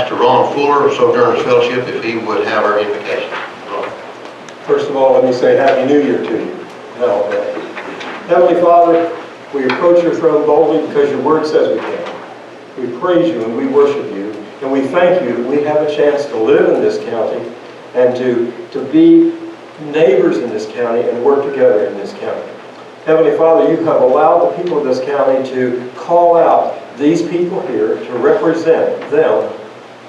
Pastor Ron Fuller of Sojourners Fellowship if he would have our invocation. First of all, let me say Happy New Year to you. Heavenly Father, we approach your throne boldly because your word says we can. We praise you and we worship you, and we thank you that we have a chance to live in this county and to be neighbors in this county and work together in this county. Heavenly Father, you have allowed the people of this county to call out these people here to represent them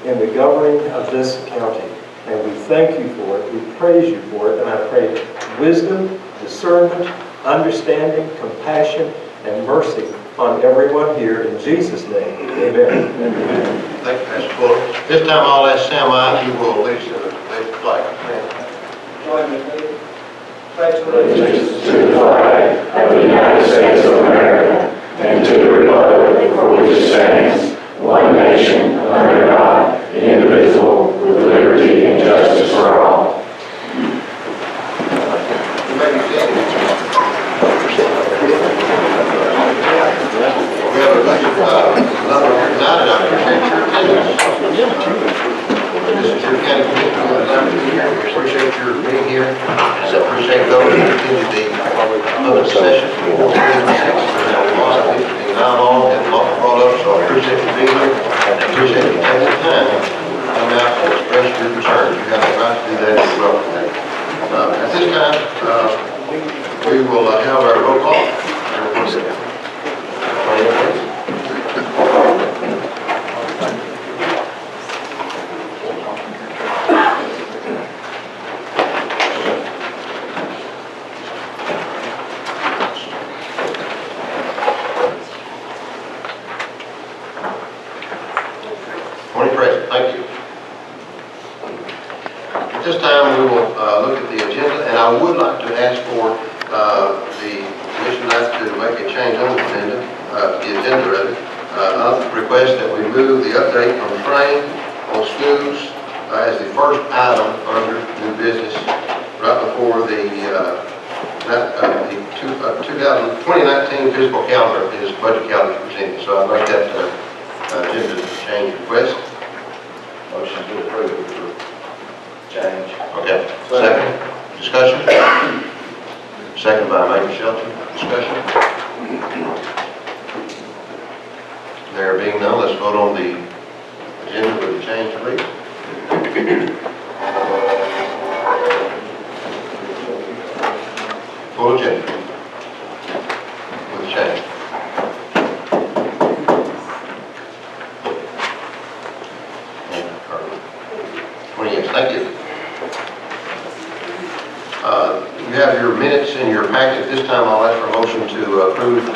in the governing of this county. And we thank you for it, we praise you for it, and I pray wisdom, discernment, understanding, compassion, and mercy on everyone here in Jesus' name. Amen. Amen. Thank you, Pastor Fuller. This time I'll ask Sam I, he will lead us in the flag. Join me, please. Allegiance to the flag of the United States of America and to the republic for which it stands, one nation, under God, indivisible, with liberty and justice for all. You may be seated. We have a bunch of number here tonight, and I appreciate your attendance. This is your county commission. We appreciate your being here. I appreciate those who attended the public session. A lot of people being out on and a lot brought up, so I appreciate you being here. I appreciate you taking the time to come out and express your concerns. You have the right to do that as well. At this time, we will have our roll call. Everyone sit down. This time we will look at the agenda, and I would like to ask for the commission to make a change on the agenda. I request that we move the update on train on schools as the first item under new business right before the 2019 fiscal calendar is budget calendar presented. So I'd like that agenda change request. Motion to approve. Change. Okay. Second. Discussion. Second by Major Shelton. Discussion. There being none, let's vote on the agenda with the change, please. Full agenda with the change. Yes, thank you. You have your minutes in your packet. This time I'll ask for a motion to approve the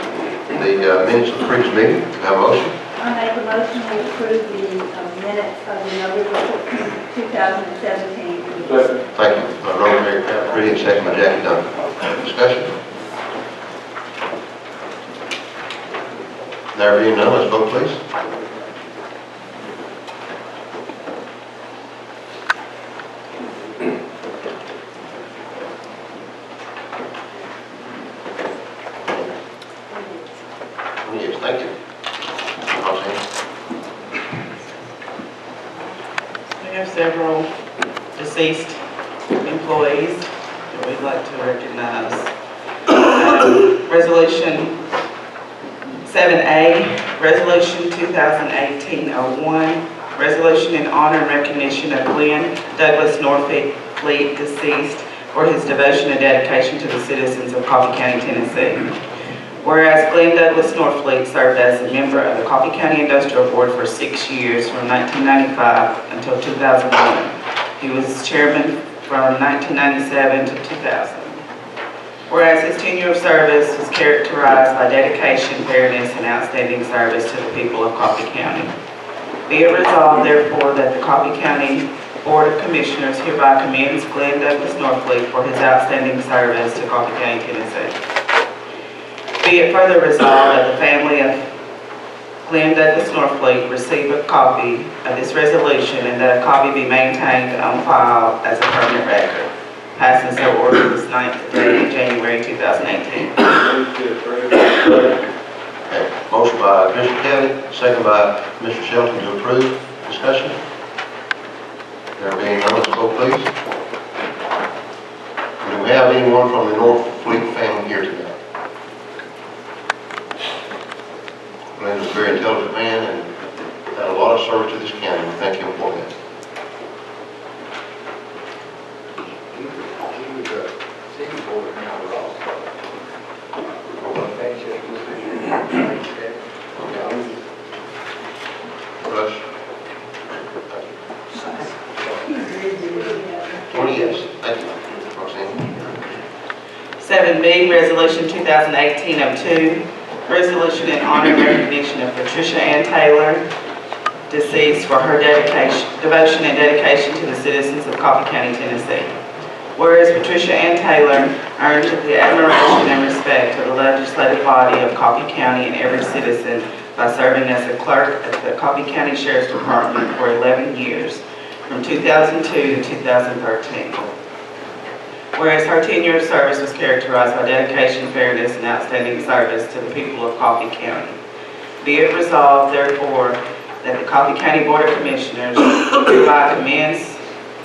minutes of the previous meeting. Do you have a motion? I make a motion to approve the minutes of the November 14th, 2017. Thank you. Rosemary Crabtree and second by Jackie Duncan. Discussion? There being none, let's vote please. Yes, thank you. We have several deceased employees that we'd like to recognize. Resolution 7A, Resolution 2018-01, Resolution in honor and recognition of Glenn Douglas Norfleet, deceased, for his devotion and dedication to the citizens of Coffee County, Tennessee. Whereas Glenn Douglas Norfleet served as a member of the Coffee County Industrial Board for 6 years from 1995 until 2001. He was chairman from 1997 to 2000. Whereas his tenure of service was characterized by dedication, fairness, and outstanding service to the people of Coffee County. Be it resolved, therefore, that the Coffee County Board of Commissioners hereby commends Glenn Douglas Norfleet for his outstanding service to Coffee County, Tennessee. Be it further resolved that the family of Glenn Douglas Norfleet receive a copy of this resolution and that a copy be maintained on file as a permanent record. Passed and so ordered this 9th day of January 2018. Okay. Motion by Mr. Kelly, second by Mr. Shelton to approve. Discussion? There being none, let's vote please. Do we have anyone from the North Fleet family here tonight? Glenn was a very intelligent man and had a lot of service to this county. We thank him for that. Rush? 20 yes. Thank you. Roxanne? 7B, Resolution 2018-02, resolution in honor and recognition of Patricia Ann Taylor, deceased, for her devotion and dedication to the citizens of Coffee County, Tennessee. Whereas Patricia Ann Taylor earned the admiration and respect of the legislative body of Coffee County and every citizen by serving as a clerk at the Coffee County Sheriff's Department for 11 years, from 2002 to 2013. Whereas her tenure of service was characterized by dedication, fairness, and outstanding service to the people of Coffee County. Be it resolved, therefore, that the Coffee County Board of Commissioners hereby commends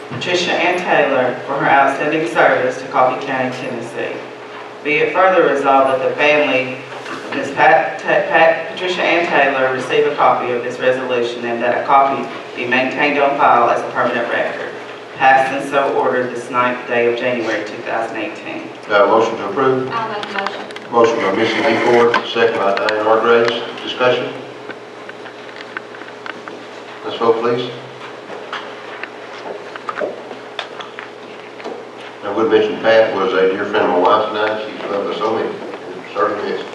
Patricia Ann Taylor for her outstanding service to Coffee County, Tennessee. Be it further resolved that the family of Ms. Patricia Ann Taylor receive a copy of this resolution and that a copy be maintained on file as a permanent record. Passed and so ordered this 9th day of January 2018. Motion to approve. I'll make a motion. Motion by Missy D. Ford, second by Diane Hargraves. Discussion? Let's vote please. I would mention Pat was a dear friend of my wife and I. She's loved us so many. Certainly missed.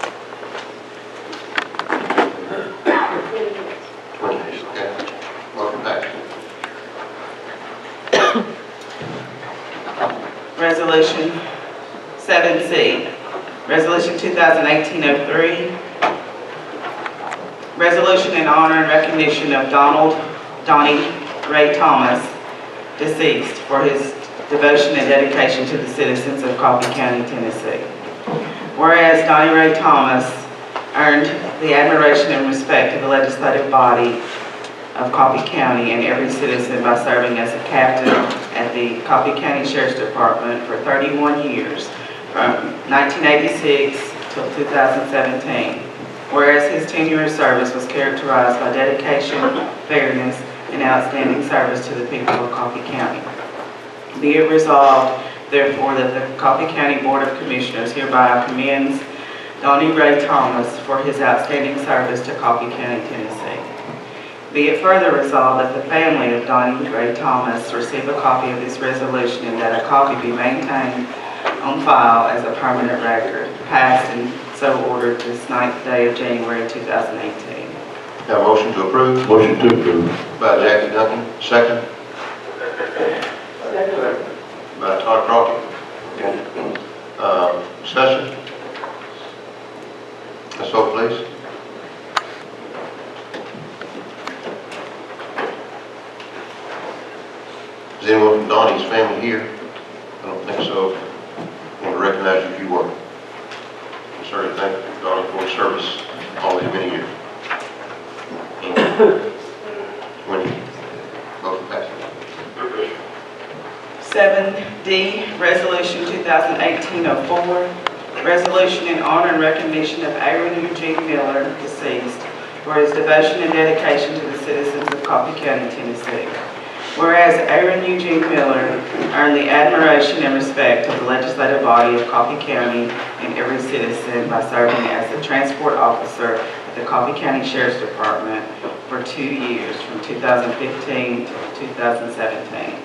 20. Okay. Welcome back. Resolution 7C, Resolution 2018-03, resolution in honor and recognition of Donnie Ray Thomas, deceased, for his devotion and dedication to the citizens of Coffee County, Tennessee. Whereas Donnie Ray Thomas earned the admiration and respect of the legislative body of Coffee County and every citizen by serving as a captain at the Coffee County Sheriff's Department for 31 years, from 1986 till 2017. Whereas his tenure of service was characterized by dedication, fairness, and outstanding service to the people of Coffee County. Be it resolved, therefore, that the Coffee County Board of Commissioners hereby commends Donnie Ray Thomas for his outstanding service to Coffee County, Tennessee. Be it further resolved that the family of Donnie Ray Thomas receive a copy of this resolution and that a copy be maintained on file as a permanent record. Passed and so ordered this 9th day of January 2018. Have a motion to approve. Motion to approve. By Jackie Duncan. Second. By Todd Crockett. Discussion? Let's vote please. Is anyone from Donnie's family here? I don't think so. I want to recognize you if you were. I certainly thank Donnie for his service all these many years. Motion passes. 7D, Resolution 2018-04, resolution in honor and recognition of Aaron Eugene Miller, deceased, for his devotion and dedication to the citizens of Coffee County, Tennessee. Whereas Aaron Eugene Miller earned the admiration and respect of the legislative body of Coffee County and every citizen by serving as the transport officer at the Coffee County Sheriff's Department for 2 years, from 2015 to 2017.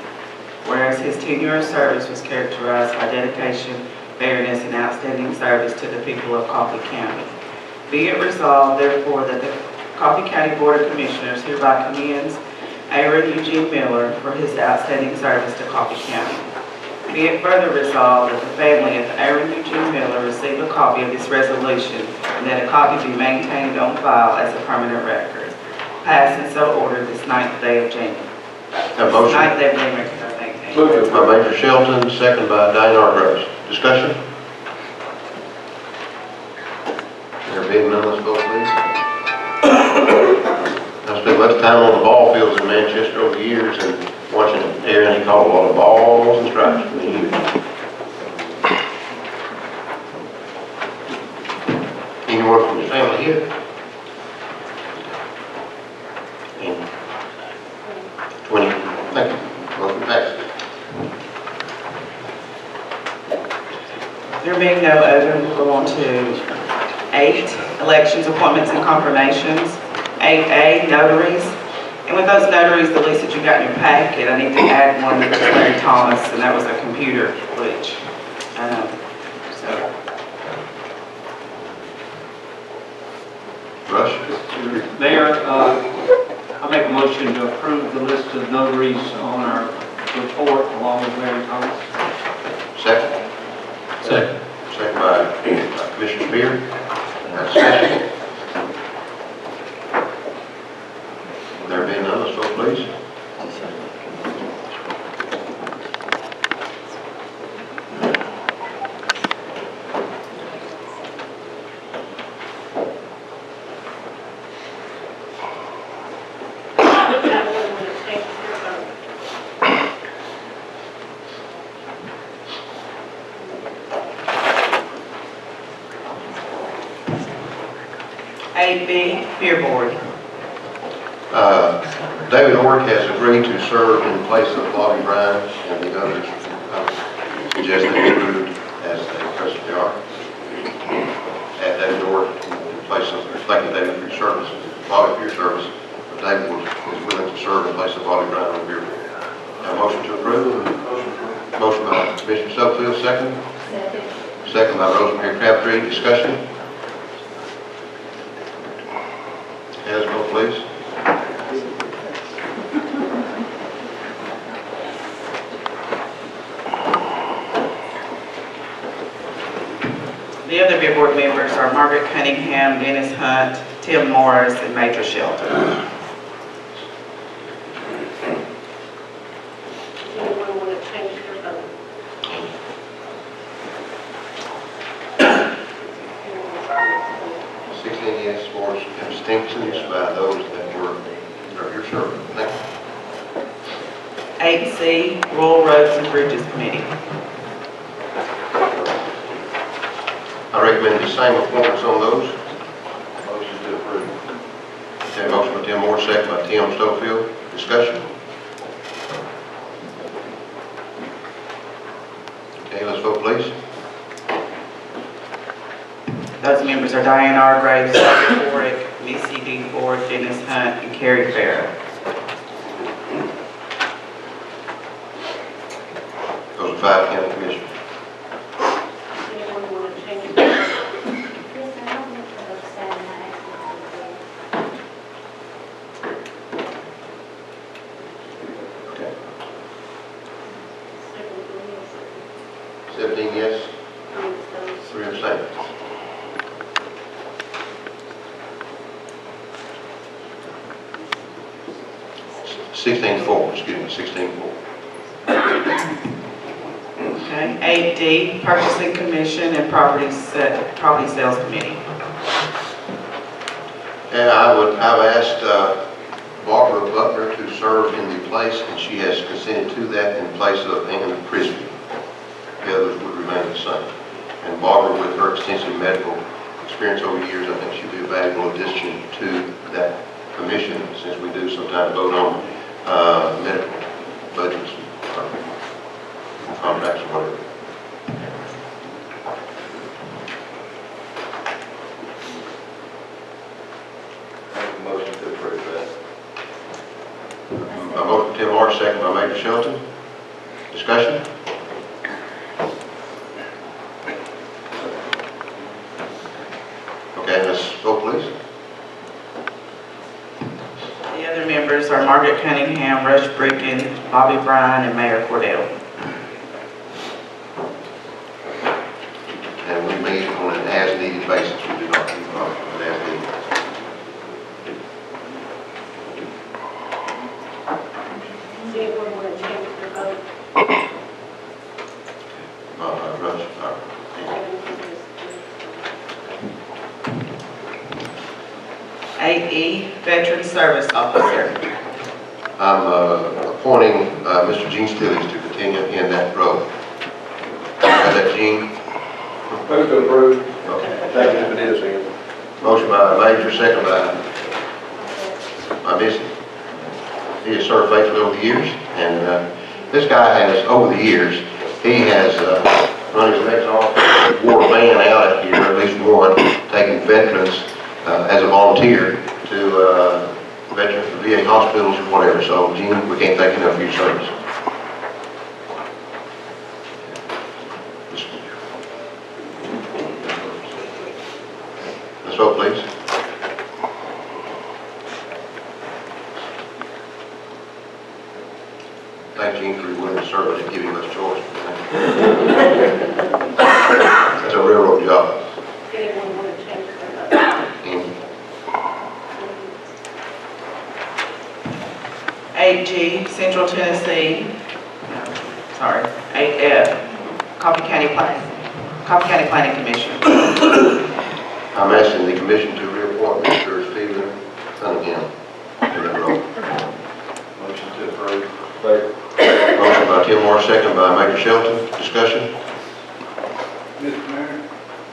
Whereas his tenure of service was characterized by dedication, fairness, and outstanding service to the people of Coffee County. Be it resolved, therefore, that the Coffee County Board of Commissioners hereby commends Aaron Eugene Miller for his outstanding service to Coffee County. Be it further resolved that the family of Aaron Eugene Miller receive a copy of this resolution and that a copy be maintained on file as a permanent record. Passed and so ordered this 9th day of January. Have a motion. 9th day of January 2018. Moved by Major Shelton, second by Diane Hargraves. Discussion? There being none, let's vote please. Now spend much time on the ball fields in Manchester over the years and watching Aaron, he caught a lot of balls and strikes for the years. Anyone from your family here? And 20, thank you. Welcome back. There being no other, we'll go on to 8, elections, appointments, and confirmations. 8A, notaries. And with those notaries, the list that you got in your packet, I need to add one to Larry Thomas, and that was a computer glitch. Rush? Mayor, I make a motion to approve the list of notaries on our report along with Larry Thomas. Second? Second. Second by Commissioner Spear. Discussion? There being none, let's vote please. Beer Board. David Ork has agreed to serve in place of Bobby Bryan and the others suggest they approved as they presently are. Add David Ork in place of reflecting David for your service, Bobby for your service, but David is willing to serve in place of Bobby Bryan on the beer board. Have a motion to approve? Motion by Commissioner Stubblefield, second. Second by Rosemary Crabtree. Discussion? Hands vote, please. The other beer board members are Margaret Cunningham, Dennis Hunt, Tim Morris, and Major Shelton. Anyone want to change their vote? 16 yes, 4 abstentions by those that were your serving. Thank you. 8C, Rural Roads and Bridges Committee. I recommend the same appointments on those. Motion to approve. Okay, motion by Tim Moore, second by Tim Stubblefield. Discussion? Okay, let's vote, please. Those members are Diane R. Graves, Dr. Warwick, Missy D. Ford, Dennis Hunt, and Carrie Farrow. Those are 5 county commissioners. Anyone want to change their vote? Yes, I don't think so. Sad, I Okay. 17 17 yes. yes, 3 3 abstentions. abstentions. 16-4, excuse me, 16-4. Okay, 8D, Purchasing Commission and Property Sales Committee. And I've asked Barbara Butler to serve in the place, and she has consented to that in place of Anna Prisby. The others would remain the same. And Barbara, with her extensive medical experience over the years, I think she'd be a valuable addition to that commission, since we do sometimes vote on medical budgets or contracts or whatever. Motion to approve that. A motion by Tim Marsh, second by Major Shelton. Discussion? Okay, let's vote, please. The other members are Margaret Cunningham, Rush Bricken, Bobby Bryan, and Mayor Cordell. And we meet on an as-needed basis. We do not keep up on an as-needed. Anyone want to change their vote? Rush, 17 yes. 8E, Veteran Service Officer. I'm appointing Mr. Gene Stillings to continue in that role. Is that Gene? Move to approve. Okay. Thank you, Benita's hand. Motion by Major, second by Missy. He has served faithfully over the years, and this guy has, over the years, he has run his legs off, wore a van out at here, at least one, taking veterans as a volunteer to veterans to VA hospitals or whatever. So, Gene, we can't thank you enough for your service. Let's vote, please. Thank Gene for your willingness to serve. I didn't give you much choice. That's a railroad job. Anyone want to change their vote? 8G, Central Tennessee, sorry, 8F, Coffee County Planning Commission. I'm asking the commission to reappoint Mr. Stephen Cunningham in that role. Motion to approve. Motion by Tim Moore, second by Major Shelton. Discussion? Mr. Mayor,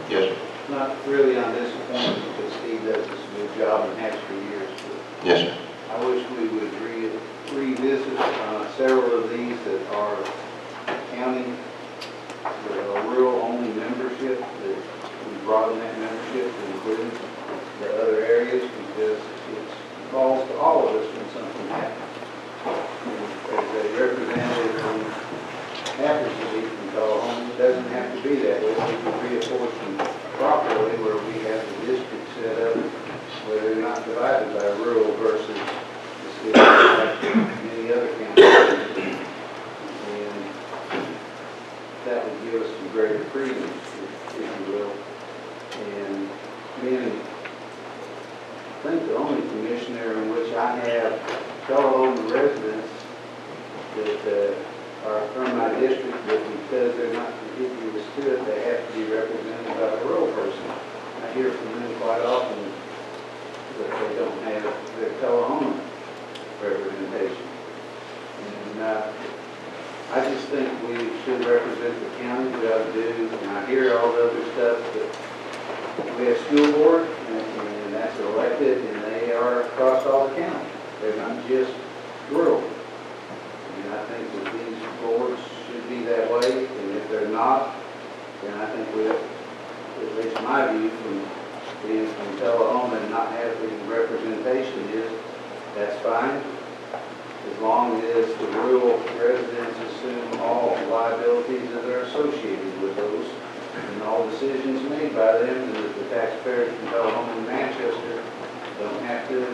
Yes, sir. not really on this appointment, because Steve does this good job and has for years, but Yes, sir. I wish we would revisit several of these that are county, rural-only membership, that we broaden that membership to include the other areas, because it falls to all of us when something happens. And as a representative from Havertide from Tullahoma, it doesn't have to be that way. We can reapportion properly where we have the district set up, where they're not divided by rural versus the city, like many other counties. And that would give us some greater freedom, if you will. And then, I think the only commissioner in which I have Tullahoma residents that are from my district, but because they're not contiguous to it, they have to be represented by a rural person. I hear from them quite often that they don't have their Tullahoma representation. And I just think we should represent the county, we ought to do, and I hear all the other stuff, but we have school board, and that's elected, and they are across all the county. They're not just rural. And I think that these boards should be that way, and if they're not, then I think we, at least my view from being from Tullahoma and not having representation is, that's fine, as long as the rural residents assume all liabilities that are associated with those, and all decisions made by them, and that the taxpayers from Tullahoma and Manchester don't have to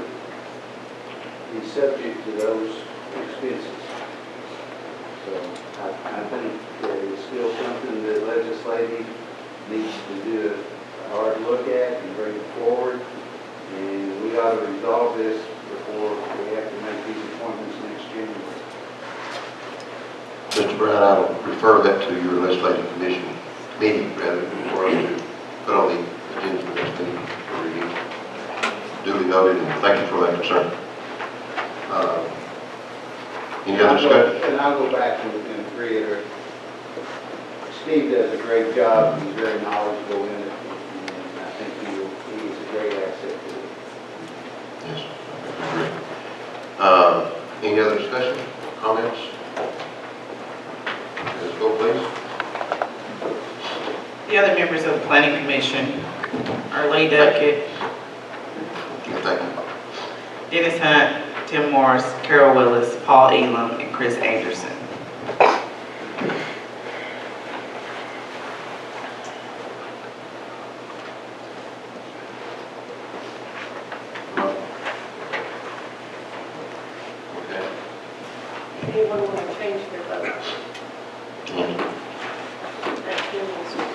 be subject to those expenses. So I think that it's still something that legislative needs to do a hard look at and bring it forward. And we ought to resolve this before we have to make these appointments next January. Mr. Brown, I will refer that to your legislative commission meeting, rather, for us to put on the agenda for next meeting for review. Duly noted, and thank you for that concern. Any other discussion? And I'll go back and reiterate. Steve does a great job. He's very knowledgeable in it, and I think he is a great asset to it. Yes, I agree. Any other discussion, comments? Let's go, please. The other members of the Planning Commission are Lee Duckett, Thank you. Dennis Hunt, Tim Morris, Carol Willis, Paul Elam, and Chris Anderson. Okay. Anyone want to change their vote? Mhm. That's your motion.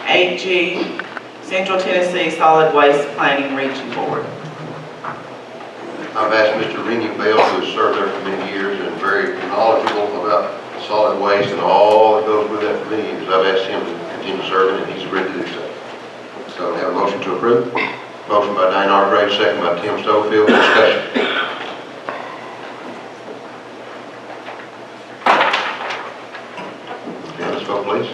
8G, Central Tennessee Solid Waste Planning Region Board. I've asked Mr. Rennie Bell, who has served there for many years and very knowledgeable about solid waste and all that goes with that for many years. I've asked him to continue serving, and he's agreed to do so. So I have a motion to approve. Motion by Dane Hargrave, second by Tim Stubblefield. Discussion. Okay, let's vote, please.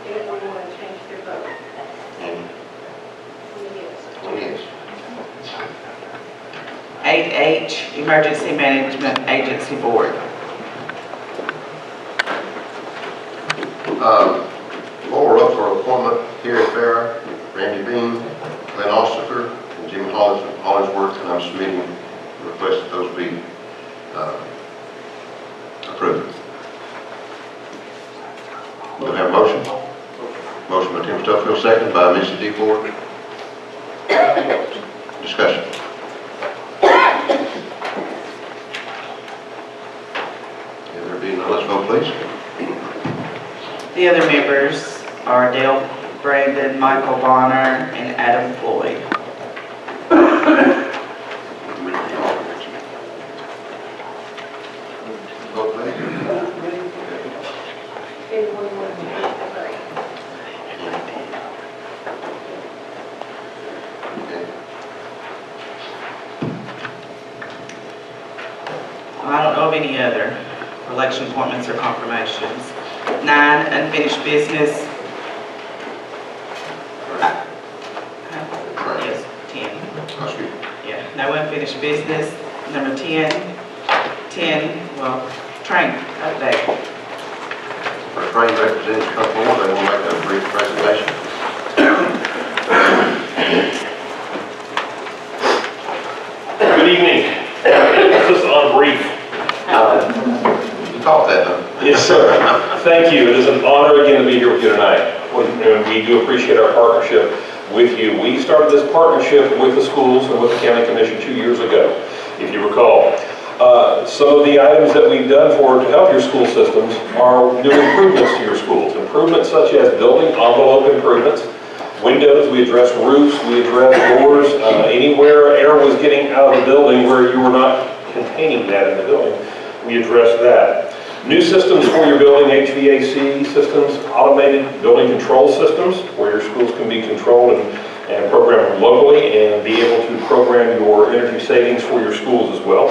Anyone want to change their vote? Yes. 20 yes. 8H, Emergency Management Agency Board. Four up for appointment: Kerry Farrar, Randy Bean, Glenn Ossifer, and Jim Hollingsworth, and I'm submitting a request that those be approved. Do we have a motion? Motion by Tim Stubblefield, second by Missy D. Ford. Discussion. If there be none, let's vote, please. The other members are Dale Brandon, Michael Bonner, and Adam Floyd. Vote, please. Anyone want to change their vote? I don't know of any other election appointments or confirmations. 9, unfinished business. Yes, 10. Excuse me. Yeah, no unfinished business. Number 10, well, train update. Our train representatives come forward, they will make a brief presentation. Good evening. Emphasis on brief. You caught that, huh? Yes, sir. Thank you. It is an honor again to be here with you tonight. And we do appreciate our partnership with you. We started this partnership with the schools and with the County Commission 2 years ago, if you recall. Some of the items that we've done to help your school systems are new improvements to your schools. Improvements such as building envelope improvements, windows, we address roofs, we address doors, anywhere air was getting out of the building where you were not containing that in the building, we address that. New systems for your building, HVAC systems, automated building control systems, where your schools can be controlled and programmed locally and be able to program your energy savings for your schools as well.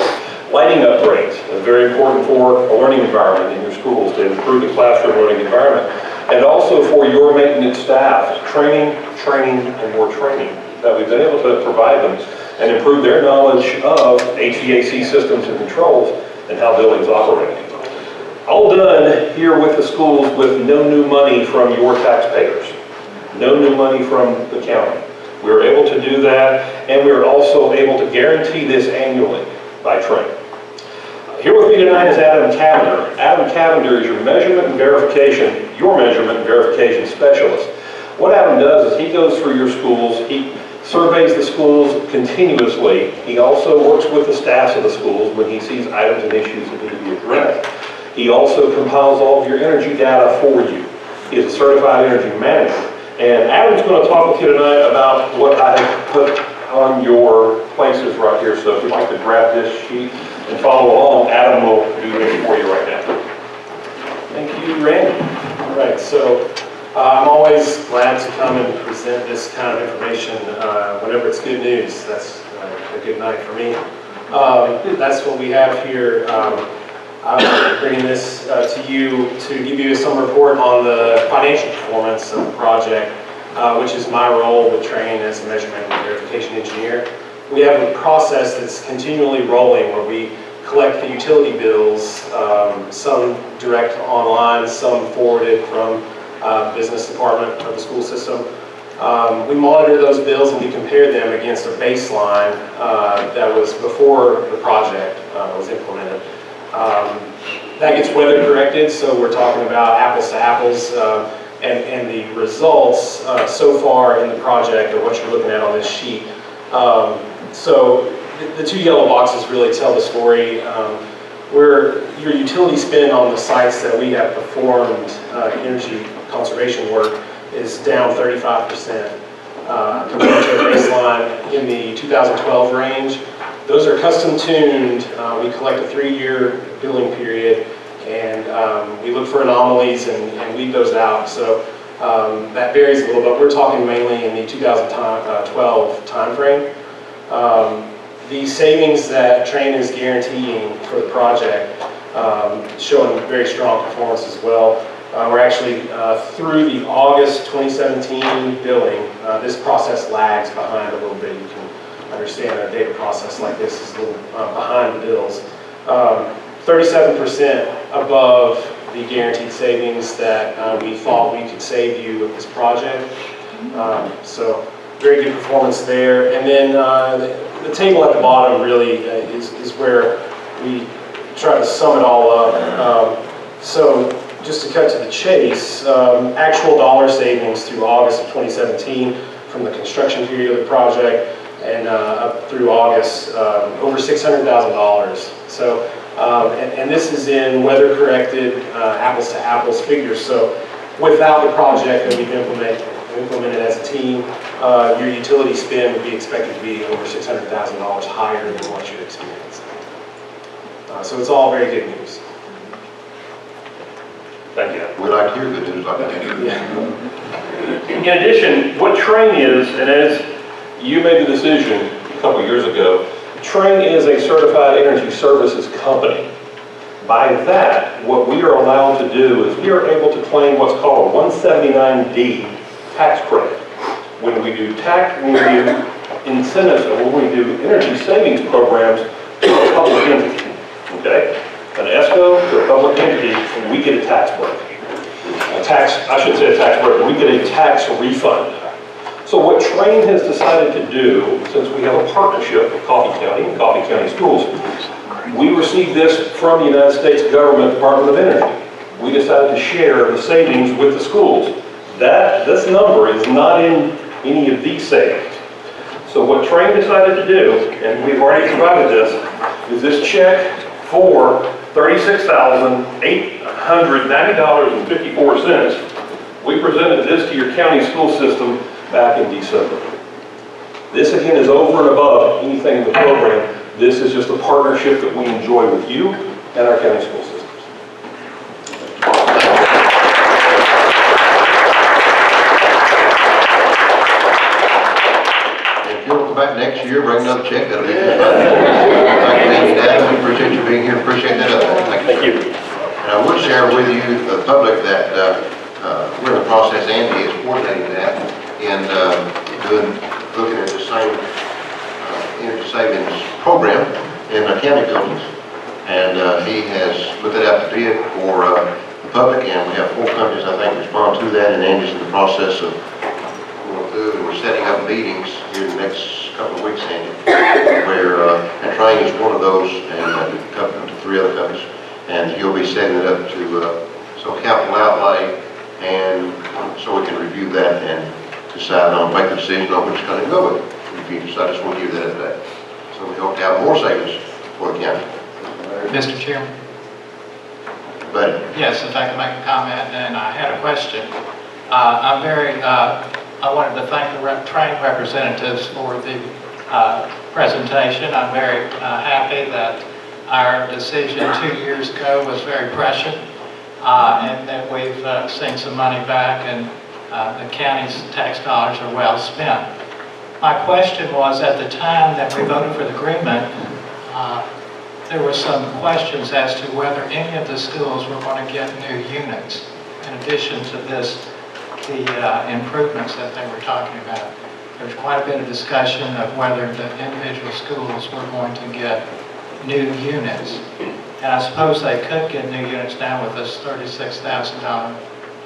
Lighting upgrades is very important for a learning environment in your schools to improve the classroom learning environment. And also for your maintenance staff, training, and more training that we've been able to provide them and improve their knowledge of HVAC systems and controls and how buildings operate. All done here with the schools with no new money from your taxpayers, no new money from the county. We were able to do that, and we are also able to guarantee this annually by training. Here with me tonight is Adam Cavender. Adam Cavender is your measurement and verification specialist. What Adam does is he goes through your schools, he surveys the schools continuously. He also works with the staffs of the schools when he sees items and issues that need to be addressed. He also compiles all of your energy data for you. He is a certified energy manager. And Adam's going to talk with you tonight about what I have put on your places right here. So if you'd like to grab this sheet and follow along, Adam will do this for you right now. Thank you, Randy. All right, so I'm always glad to come and present this kind of information whenever it's good news. That's a good night for me. That's what we have here. I'm bringing this to you to give you some report on the financial performance of the project, which is my role with training as a measurement and verification engineer. We have a process that's continually rolling where we collect the utility bills, some direct online, some forwarded from business department of the school system. We monitor those bills and we compare them against a baseline that was before the project was implemented. That gets weather corrected, so we're talking about apples to apples, and the results so far in the project are what you're looking at on this sheet. So the two yellow boxes really tell the story. where your utility spend on the sites that we have performed energy conservation work is down 35% compared to a baseline in the 2012 range. Those are custom tuned. We collect a 3-year billing period, and we look for anomalies and weed those out. So that varies a little bit. We're talking mainly in the 2012 timeframe. The savings that Trane is guaranteeing for the project showing very strong performance as well. We're actually through the August 2017 billing. This process lags behind a little bit. You can understand a data process like this is a little behind the bills. 37% above the guaranteed savings that we thought we could save you with this project. So very good performance there. And then the table at the bottom really is where we try to sum it all up. So just to cut to the chase, actual dollar savings through August of 2017 from the construction period of the project and up through August, over $600,000. So, and this is in weather-corrected, apples-to-apples figures. So, without the project that we've implemented as a team, your utility spend would be expected to be over $600,000 higher than what you'd experience. So it's all very good news. Thank you. We like to hear good news like that. Yeah. In addition, what Trane is, and as you made the decision a couple years ago, Trane is a certified energy services company. By that, what we are allowed to do is we are able to claim what's called a 179D tax credit. When we do incentives, or when we do energy savings programs to a public entity, okay? An ESCO to a public entity, and we get a tax break. I shouldn't say a tax break, we get a tax refund. So what Trane has decided to do, since we have a partnership with Coffee County and Coffee County Schools, we received this from the United States Government Department of Energy. We decided to share the savings with the schools. This number is not in any of these savings. So what Trane decided to do, and we've already provided this, is this check for $36,890.54. We presented this to your county school system back in December. This again is over and above anything in the program. This is just a partnership that we enjoy with you and our county school systems. If you'll come back next year, bring another check, that'll be good. Thank you, Dad. We appreciate you being here, appreciate that update. Thank you. And I would share with you, the public, that we're in the process, Andy is coordinating that, and looking at the same energy savings program in the county buildings. And he has put that out to bid for the public, and we have 4 companies, I think, respond to that, and Andy's in the process of going through, and we're setting up meetings here in the next couple of weeks, Andy, where, and Trane is one of those, and 3 other companies, and he'll be setting it up to some capital outlay, and so we can review that and decide on, make the decision on which kind to go with it. So I just want to give that update. So we hope to have more savings for the county. Mr. Chairman? But yes, if I could make a comment, and I had a question. I wanted to thank the Trane representatives for the presentation. I'm very happy that our decision 2 years ago was very prescient, and that we've seen some money back, and the county's tax dollars are well spent. My question was, at the time that we voted for the agreement, there were some questions as to whether any of the schools were going to get new units, in addition to the improvements that they were talking about. There was quite a bit of discussion of whether the individual schools were going to get new units. And I suppose they could get new units now with this $36,000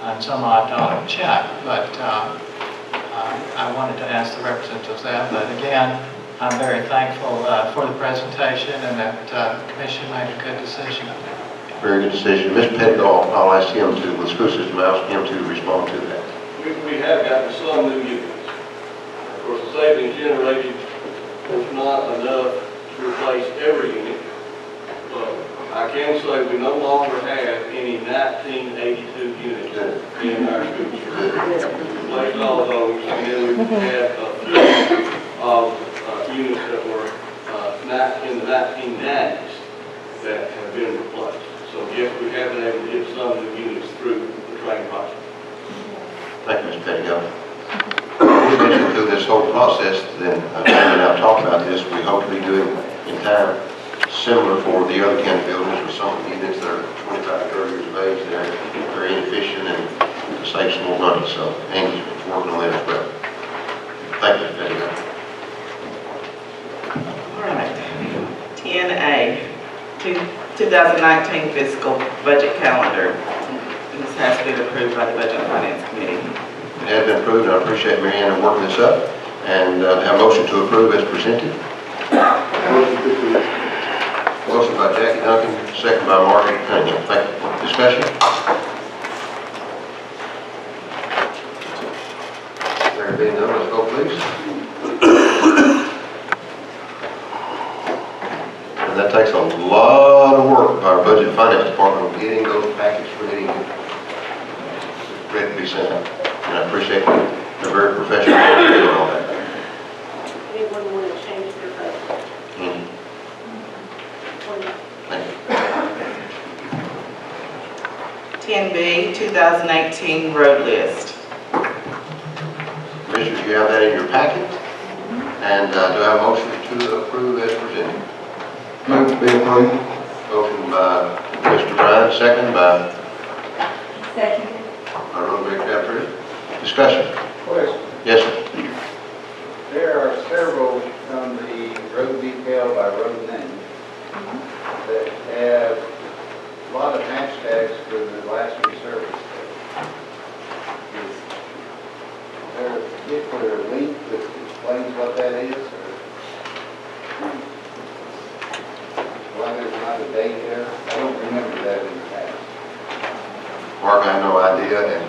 and some odd dollar check, but I wanted to ask the representatives that. But again, I'm very thankful for the presentation, and that the commission made a good decision. very good decision. Mr. Pettigall, I'll ask him to, the school system, I'll ask him to respond to that. We have gotten some new units. Of course, the savings generated was not enough to replace every unit. I can say we no longer have any 1982 units in our school district. Replaced all of those, and then we had a few of units that were in the 1990s that have been replaced. So yes, we have been able to get some new units through the training process. Thank you, Mr. Pettigrew. We mentioned through this whole process, then Jamie and I talked about this, we hope to be doing in time similar for the other county buildings with some of the units that are 25, 30 years of age. They're very inefficient and to save some more money. So Andy's working on that as well. Thank you, Mr. Pettigrew. All right. 10A, 2019 fiscal budget calendar. This has been approved by the Budget and Finance Committee. It has been approved, and I appreciate Mary Ann working this up. And have a motion to approve as presented. Motion by Jackie Duncan, second by Margaret Cunningham. Thank you. Discussion? There being none, let's go, please. And that takes a lot of work by our Budget and Finance Department on getting those packets ready to be sent out. And I appreciate they're very professional in doing all that. Anyone want to change their vote? Thank you. 10B, 2018 road list. Commissioners, you have that in your packet. And do I have a motion to approve as presented? Move to be approved. Motion by Mr. Bryan, second by Second. Rosemary Crabtree. Discussion? Question. Yes, sir. There are several from the road detail by road name that have a lot of hashtags for the last resurface. Is there a particular link that explains what that is? Or why there's not a date there? I don't remember that in the past. Mark, I have no idea, and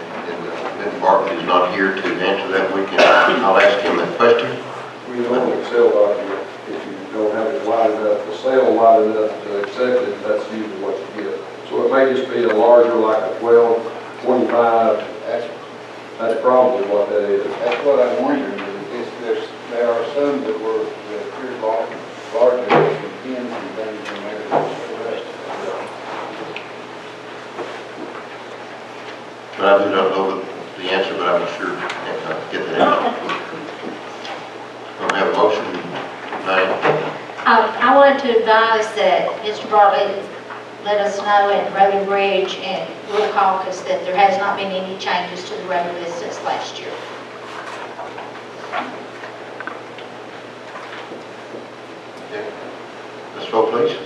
Ben Bartlett is not here to answer that. I'll ask him that question. We don't Excel document, if you don't have it wide enough, the cell wide enough to accept it, that's usually what you get. So it may just be a larger, like a 12, 25, that's probably what that is. That's what I'm wondering. There are some that appear larger with pins and things and everything. But I do not know the answer, but I will sure get that answer. We'll have a motion. Diane? I wanted to advise that Mr. Bartlett let us know at Road and Bridge and Rural Caucus that there has not been any changes to the road list since last year. Okay. Let's vote, please.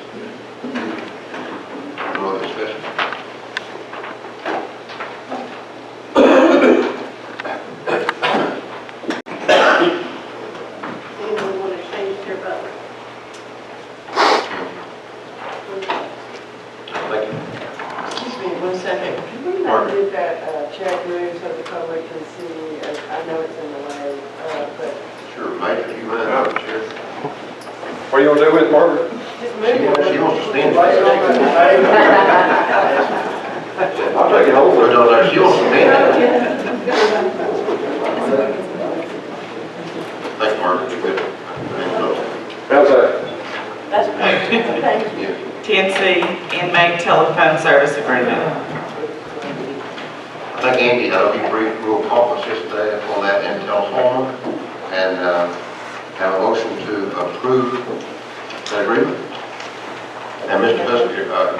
No other discussion? Anyone want to change their vote? Thank you. Excuse me 1 second. Can we not get that check room so the public can see? I know it's in the way, but Sure, Major, you mind? Chair. What are you going to do with it, Margaret? just move it. She wants to stand. I'll take it home. No, she wants to stand. Thank you, Mark. You're good. How's that? That's perfect. Thank you. Yeah. 10C, inmate telephone service agreement. I think Andy, I know he briefed Rural Caucus yesterday on that and telephone, and have a motion to approve that agreement. And Mr. Husker, our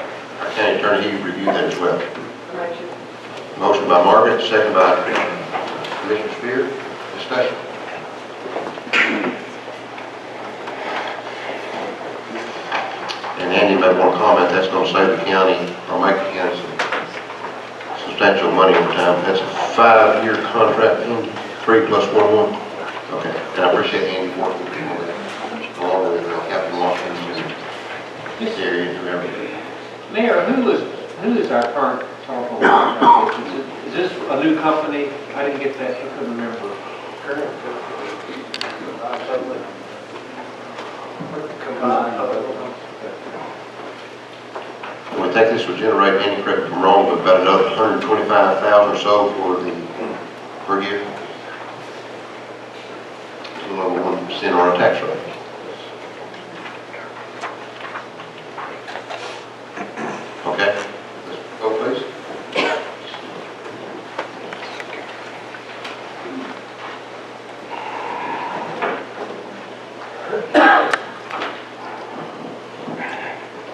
county attorney, he reviewed that as well. Motion by Margaret, second by Commissioner Spear. Discussion. And Andy may want to comment, that's going to save the county, or make the county some substantial money over time. That's a 5-year contract, 3 plus 1 more. Okay, and I appreciate Andy working with you on that, along with Captain Watkins and this area and whoever. Mayor, who is our current telephone contract? Is this a new company? I didn't get that, I couldn't remember. Combined. think this would generate, Andy, correct me if I'm wrong, but about another 125,000 or so for the, per year. A little over 1% on our tax rate. Okay, let's go please.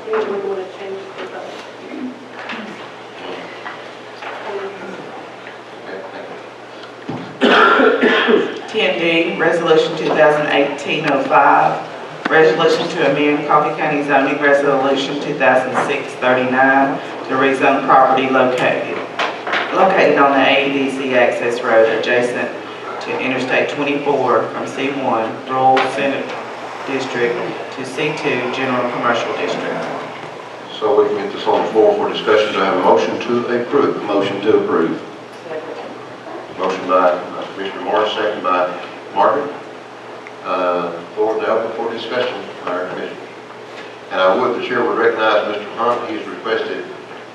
Anyone want to change the vote? 10D, Resolution 2018-05, resolution to amend Coffee County zoning resolution 2006-39 to rezone property located on the AEDC access road adjacent to Interstate 24 from C1 Rural Senate District to C2 General Commercial District. So we can get this on the floor for discussion. Do I have a motion to approve? Motion to approve. Motion by Commissioner Morris, second by Margaret. Floor is now open for discussion by our commission. And the chair would recognize Mr. Hunt. He's requested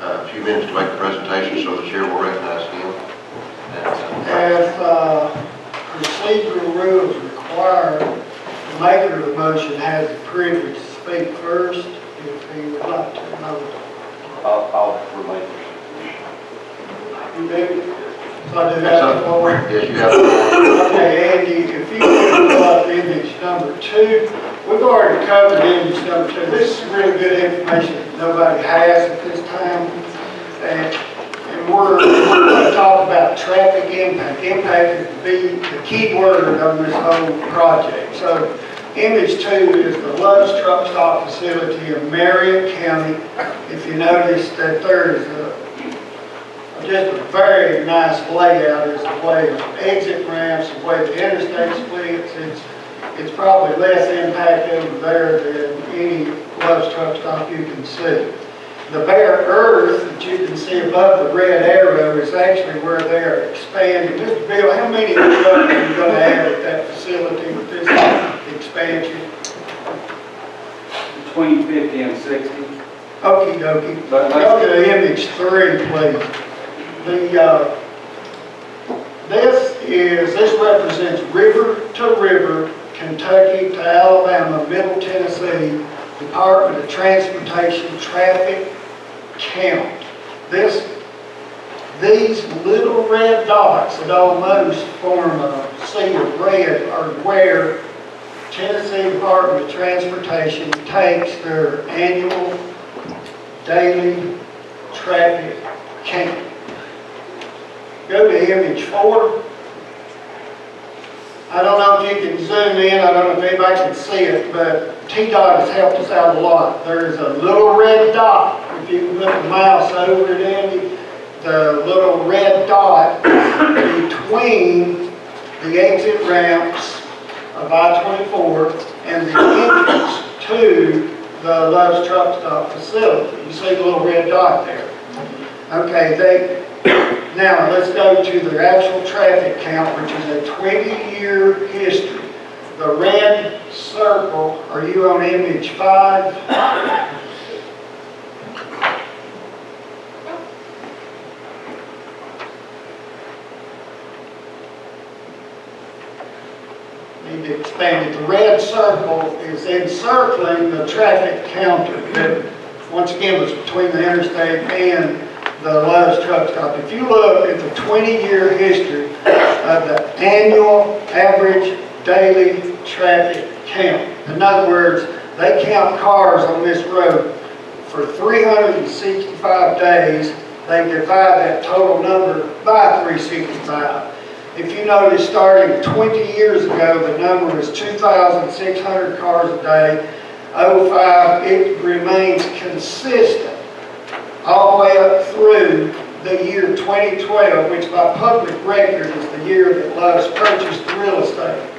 a few minutes to make the presentation, so the chair will recognize him. As procedural rules require, the maker of the motion has the privilege to speak first if he would like to. I'll remain. You do? So I do that before? Yes, you have. Okay, Andy, if you could pull up image number 2. We've already covered image number 2. This is really good information that nobody has at this time. And we're going to talk about traffic impact. Impact is the key word on this whole project. So image 2 is the Love's Truck Stop Facility in Marion County. If you notice that there is just a very nice layout. Is the way of exit ramps, the way the interstate splits. It's probably less impact over there than any Love's Truck Stop you can see. The bare earth that you can see above the red arrow is actually where they're expanding. Mr. Bill, how many trucks are you going to have at that facility with this expansion? Between 50 and 60. Okie dokie. Go to image 3, please. This represents river to river, Kentucky to Alabama, Middle Tennessee, Department of Transportation traffic count. These little red dots that almost form a sea of red are where Tennessee Department of Transportation takes their annual daily traffic count. Go to image 4. I don't know if you can zoom in, I don't know if anybody can see it, but TDOT has helped us out a lot. There's a little red dot. If you can put the mouse over it, Andy, the little red dot between the exit ramps of I-24 and the entrance to the Love's Truck Stop facility. You see the little red dot there. Okay, now let's go to their actual traffic count, which is a 20-year history. The red circle, are you on image 5? Need to expand it. The red circle is encircling the traffic counter that, once again, was between the interstate and the Love's Truck Stop. If you look at the 20-year history of the annual average daily traffic count, in other words, they count cars on this road for 365 days. They divide that total number by 365. If you notice, starting 20 years ago, the number was 2,600 cars a day. 05, it remains consistent all the way up through the year 2012, which by public record is the year that Love's purchased the real estate.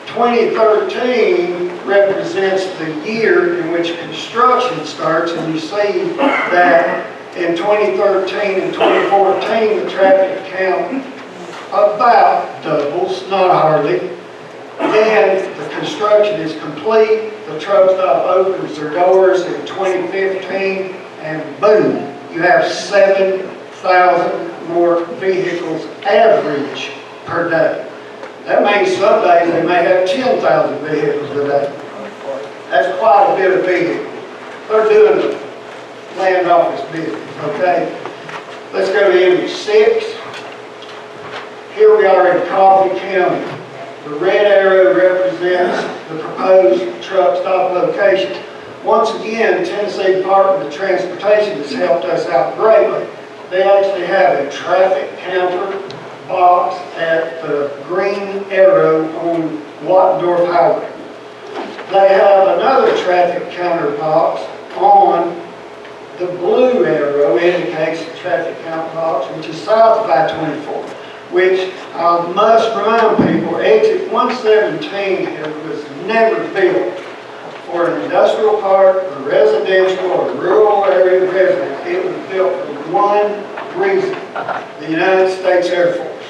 2013 represents the year in which construction starts, and you see that in 2013 and 2014 the traffic count about doubles, not hardly. Then the construction is complete. The truck stop opens their doors in 2015 and boom, you have 7,000 more vehicles average per day. That means some days they may have 10,000 vehicles a day. That's quite a bit of vehicles. They're doing the land office business, okay? Let's go to image 6. Here we are in Coffee County. The red arrow represents the proposed truck stop location. Once again, Tennessee Department of Transportation has helped us out greatly. They actually have a traffic counter box at the green arrow on Wattendorf Highway. They have another traffic counter box on the blue arrow, indicates the traffic counter box, which is south of I-24, which I must remind people, exit 117 was never built for an industrial park, a residential, or rural area residence. It was built for one reason, the United States Air Force.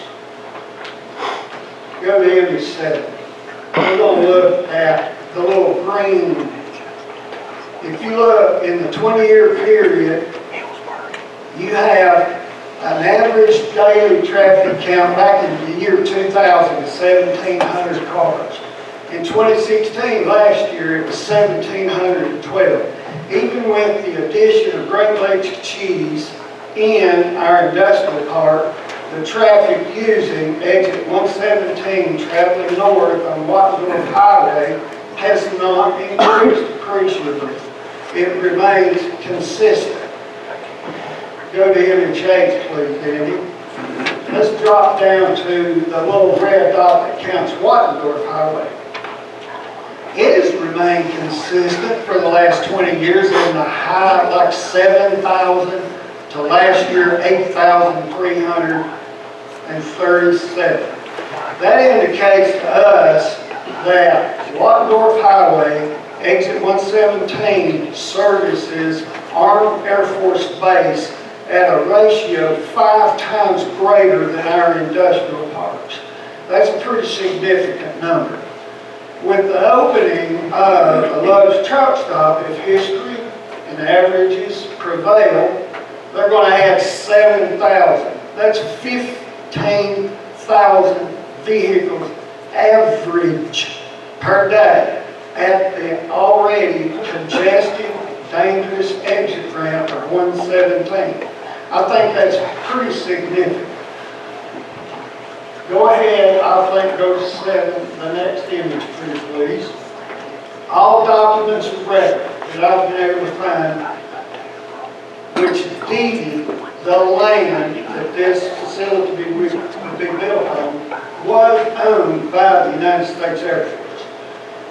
Go to image 7. We're going to look at the little green. If you look in the 20-year period, you have an average daily traffic count back in the year 2000 of 1,700 cars. In 2016, last year, it was 1,712. Even with the addition of Great Lakes cheese in our industrial park, the traffic using exit 117 traveling north on Wattendorf Highway has not increased appreciably. It remains consistent. Go to image 8, please, Danny. Let's drop down to the little red dot that counts Wattendorf Highway. It has remained consistent for the last 20 years in the high, like 7,000 to last year, 8,337. That indicates to us that Wattendorf Highway, exit 117, services Arnold Air Force Base at a ratio 5 times greater than our industrial parks. That's a pretty significant number. With the opening of the Lowe's truck stop, if history and averages prevail, they're going to add 7,000. That's 15,000 vehicles average per day at the already congested, dangerous exit ramp of 117. I think that's pretty significant. Go ahead, I think go to 7, the next image, please. All documents of record that I've been able to find which deeded the land that this facility would be built on was owned by the United States Air Force.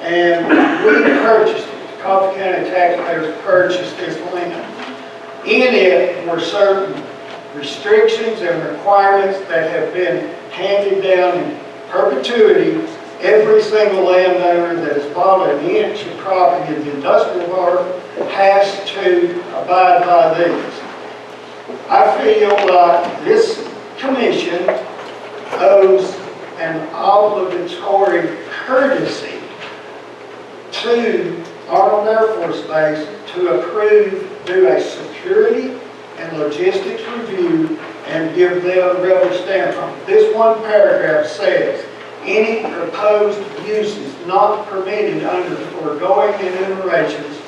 And we purchased it. Coffee County taxpayers purchased this land. In it were certain restrictions and requirements that have been handed down in perpetuity. Every single landowner that has bought an inch of property in the industrial park has to abide by these. I feel like this commission owes an obligatory courtesy to Arnold Air Force Base to do a security and logistics review and give them a rubber stamp on it. This one paragraph says, any proposed uses not permitted under the foregoing enumerations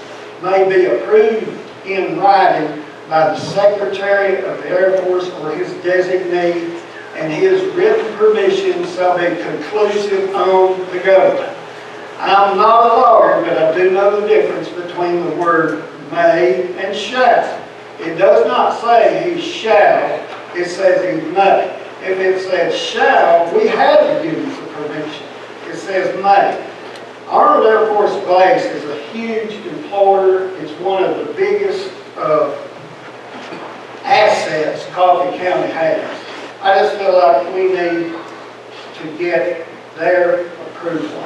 may be approved in writing by the Secretary of the Air Force or his designee, and his written permission shall be conclusive on the government. I'm not a lawyer, but I do know the difference between the word may and shall. It does not say he shall, it says he may. If it says shall, we had to give him the permission. It says may. Arnold Air Force Base is a huge employer. It's one of the biggest assets Coffee County has. I just feel like we need to get their approval.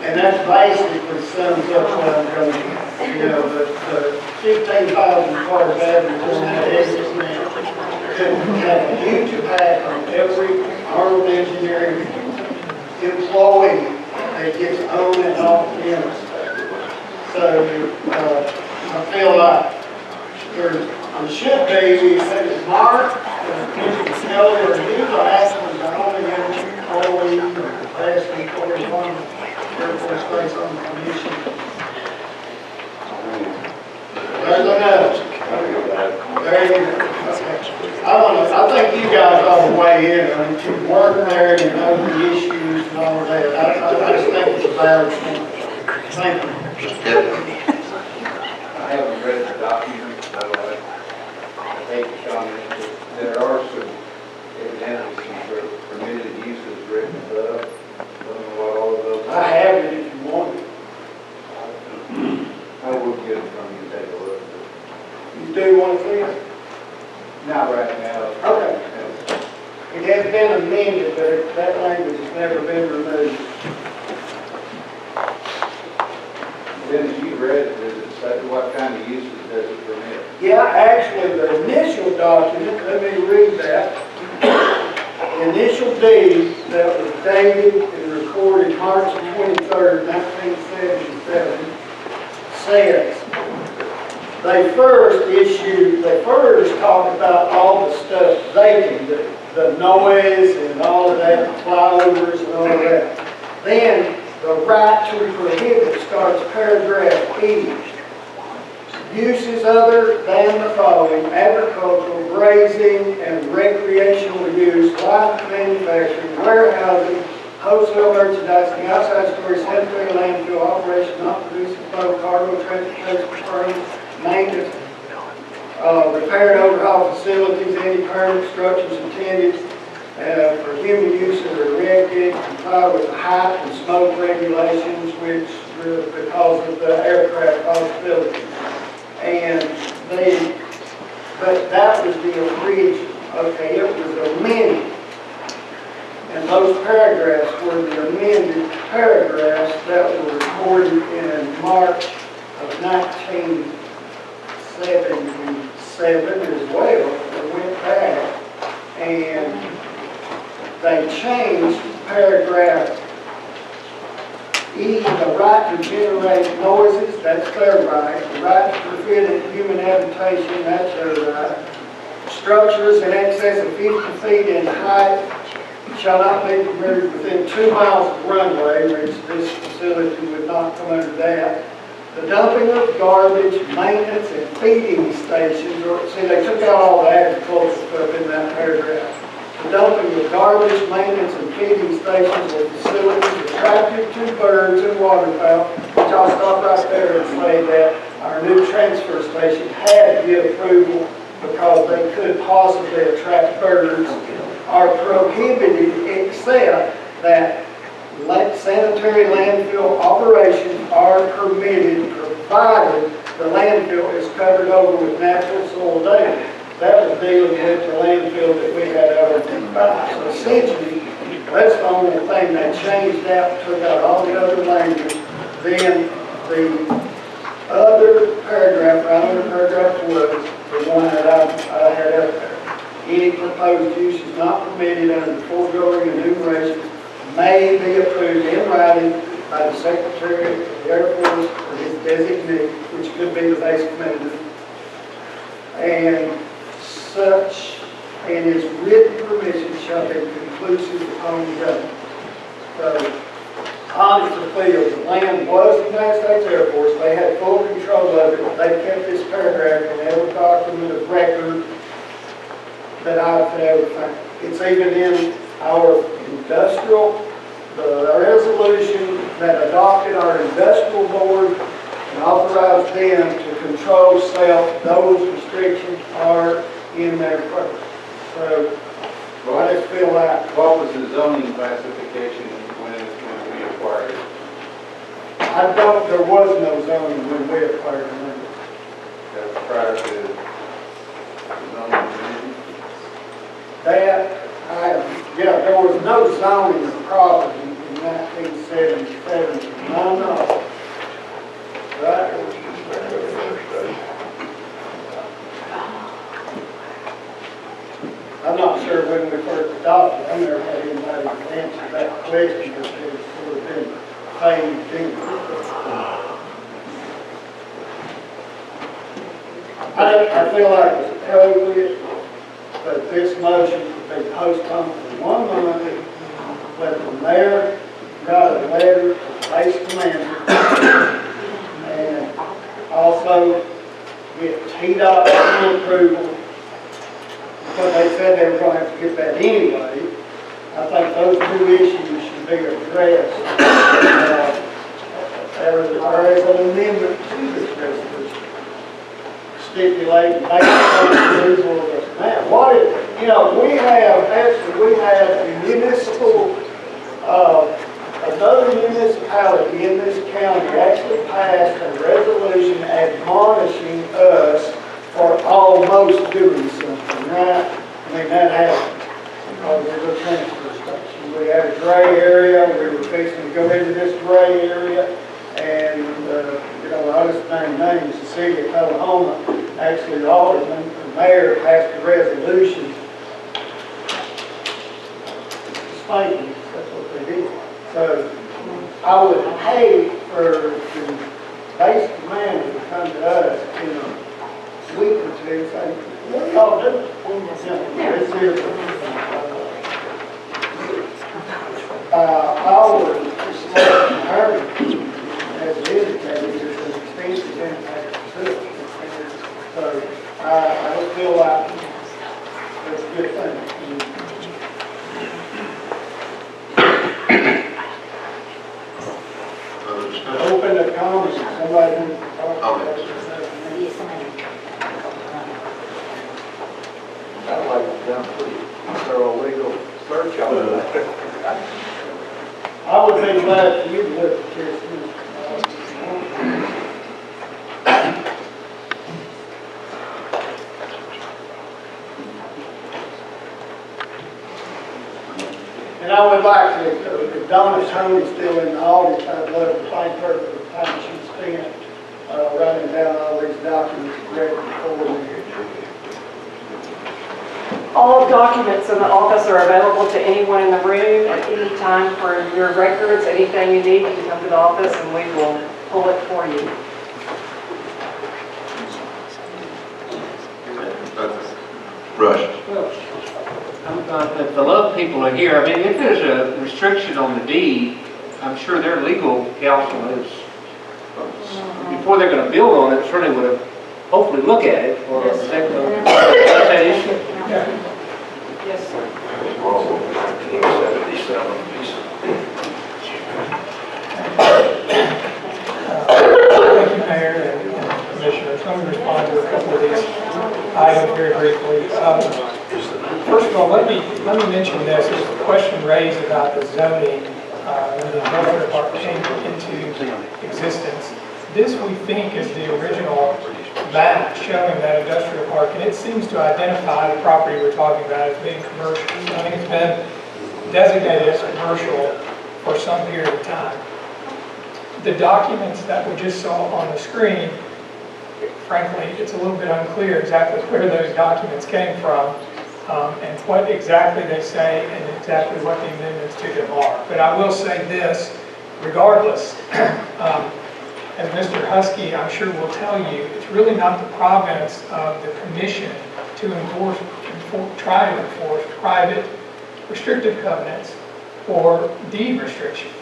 And that basically sums up what I'm going to do. You know, the 15,000 cars average on that exit ramp could have a huge impact on every Arnold engineering employee that gets on and off the interstate. So I feel like there should be, it's marked, Mr. Kelly, or you, the Ashland, the only employee, last employee on the Air Force Base on the commission. There's another. There you go. Okay. I think you guys ought to weigh in on it. You work there and you know the issues and all that. I just think it's a valid point. Thank you. I haven't read the document, so I hate to comment, but there are some, evidently some permitted uses written above. I don't know what all of those are. I have it if you want it. I will get it from you and take a look. You do want to see it? Not right now. Okay. It has been amended, but that language has never been removed. Then as you read it, does it say what kind of uses does it permit? Yeah, actually, the initial document, let me read that. The initial deed that was dated and recorded March 23rd, 1977, says they first talk about all the stuff they can do, the noise and all of that, the flyovers and all of that. Then the right to prohibit starts paragraph E. Uses other than the following: agricultural, grazing, and recreational use, light manufacturing, warehousing, wholesale merchandising, outside storage, sanitary landfill operation, not producing boat, cargo, transportation, furnace, maintenance, repair and overhaul facilities, any permanent structures intended for human use are erected, comply with the height and smoke regulations, which because of the aircraft possibility. But that was the original. Okay, it was amended. And those paragraphs were the amended paragraphs that were recorded in March of 1977 as well. They went back and they changed paragraph E, the right to generate noises, that's their right. The right to prevent human habitation, that's their right. Structures in excess of 50 feet in height shall not be permitted within 2 miles of runway, which this facility would not come under that. The dumping of garbage, maintenance, and feeding stations, see, they took out all the agricultural stuff in that paragraph. The dumping of garbage, maintenance, and feeding stations or facilities attractive to birds and waterfowl, which I'll stop right there and say that our new transfer station had to get approval because they could possibly attract birds, are prohibited except that sanitary landfill operations are permitted provided the landfill is covered over with natural soil daily. That was dealing with the landfill that we had out of T5. So essentially, that's the only thing they changed out, took out all the other language. Then the other paragraph, right under paragraph was the one that I had up there. Any proposed use is not permitted under the foregoing enumerations may be approved in writing by the Secretary of the Air Force or his designee, which could be the base commander, and such, and his written permission shall be conclusive upon the government. So, honestly, the land was the United States Air Force. They had full control of it. They kept this paragraph in every document of record that I could ever find. It's even in our industrial, the resolution that adopted our industrial board and authorized them to control sale. Those restrictions are in there first. So, I just feel like... What was the zoning classification when we acquired it? There was no zoning when we acquired the land. That was prior to the zoning division? There was no zoning of property in 1977. No. Right? I'm not sure when we first adopted it. I never had anybody answer that question because it's sort of been phased in. I feel like it's appropriate that this motion be postponed for 1 month, let the mayor write a letter to the base commander, and also get TDOT approval, because they said they were going to have to get that anyway. I think those two issues should be addressed. There is an amendment to this resolution stipulating base approval of this. Now, what is, we have a municipal, another municipality in this county actually passed a resolution admonishing us for almost doing something, right? I mean, that happened because there's a transfer station. We had a gray area, we were fixing to go into this gray area, and, I just named names, the city of Oklahoma, actually the alderman, the mayor passed a resolution. Spanking, that's what they did. So, I would hate for the base commander to come to us in a week or two and say, what y'all doing? This here, our Harvey has indicated there's an expensive impact to it. So I don't feel like that's a good thing. Open the comments, somebody wants to talk about it. I'd like to done pretty thorough legal search on that. I would be glad for you to look at this. And I would like to, if Donna Tony's still in the audience, I'd love to thank her for the time she spent writing down all these documents and ready for me. All documents in the office are available to anyone in the room at any time for your records. Anything you need, you can come to the office and we will pull it for you. Rush. If the love people are here, I mean, if there's a restriction on the deed, I'm sure their legal counsel is, before they're going to build on it, certainly would have, hopefully look at it, or is that issue? Yes, sir. Thank you, Mayor and Commissioners. Let me respond to a couple of these items very briefly. First of all, let me mention this. There's a question raised about the zoning when the industrial park came into existence. This, we think, is the original map showing that industrial park, and it seems to identify the property we're talking about as being commercial. So I think it's been designated as commercial for some period of time. The documents that we just saw on the screen, frankly, it's a little bit unclear exactly where those documents came from and what exactly they say and exactly what the amendments to them are. But I will say this, regardless, as Mr. Husky, I'm sure will tell you, it's really not the province of the commission to try to enforce private restrictive covenants or deed restrictions.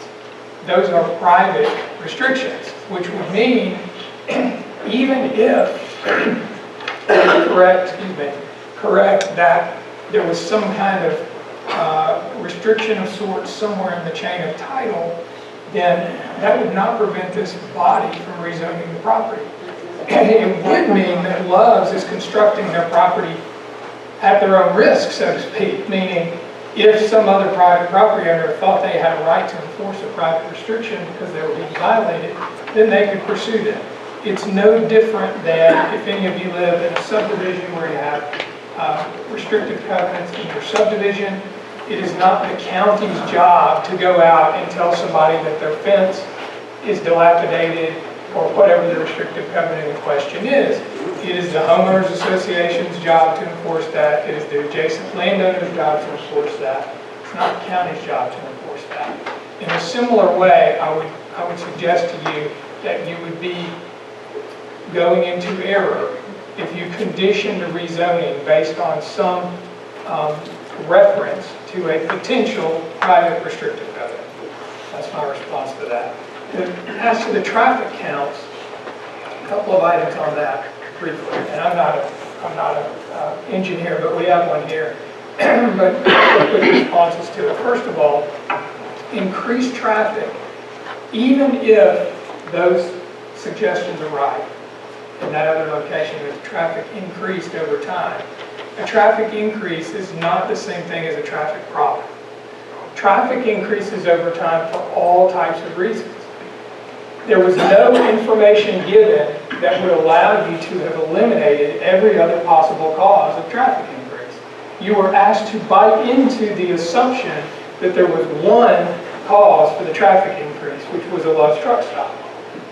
Those are private restrictions, which would mean even if correct that there was some kind of restriction of sorts somewhere in the chain of title, then that would not prevent this body from rezoning the property. It would mean that Love's is constructing their property at their own risk, so to speak, meaning if some other private property owner thought they had a right to enforce a private restriction because they were being violated, then they could pursue them. It's no different than if any of you live in a subdivision where you have restrictive covenants in your subdivision. It is not the county's job to go out and tell somebody that their fence is dilapidated or whatever the restrictive covenant in question is. It is the homeowners association's job to enforce that. It is the adjacent landowner's job to enforce that. It's not the county's job to enforce that. In a similar way, I would suggest to you that you would be going into error if you condition the rezoning based on some reference to a potential private restrictive covenant. That's my response to that. As to the traffic counts, a couple of items on that briefly. And I'm not an engineer, but we have one here. But quick responses to it. First of all, increased traffic, even if those suggestions are right, in that other location, that the traffic increased over time. A traffic increase is not the same thing as a traffic problem. Traffic increases over time for all types of reasons. There was no information given that would allow you to have eliminated every other possible cause of traffic increase. You were asked to buy into the assumption that there was one cause for the traffic increase, which was a Love's truck stop.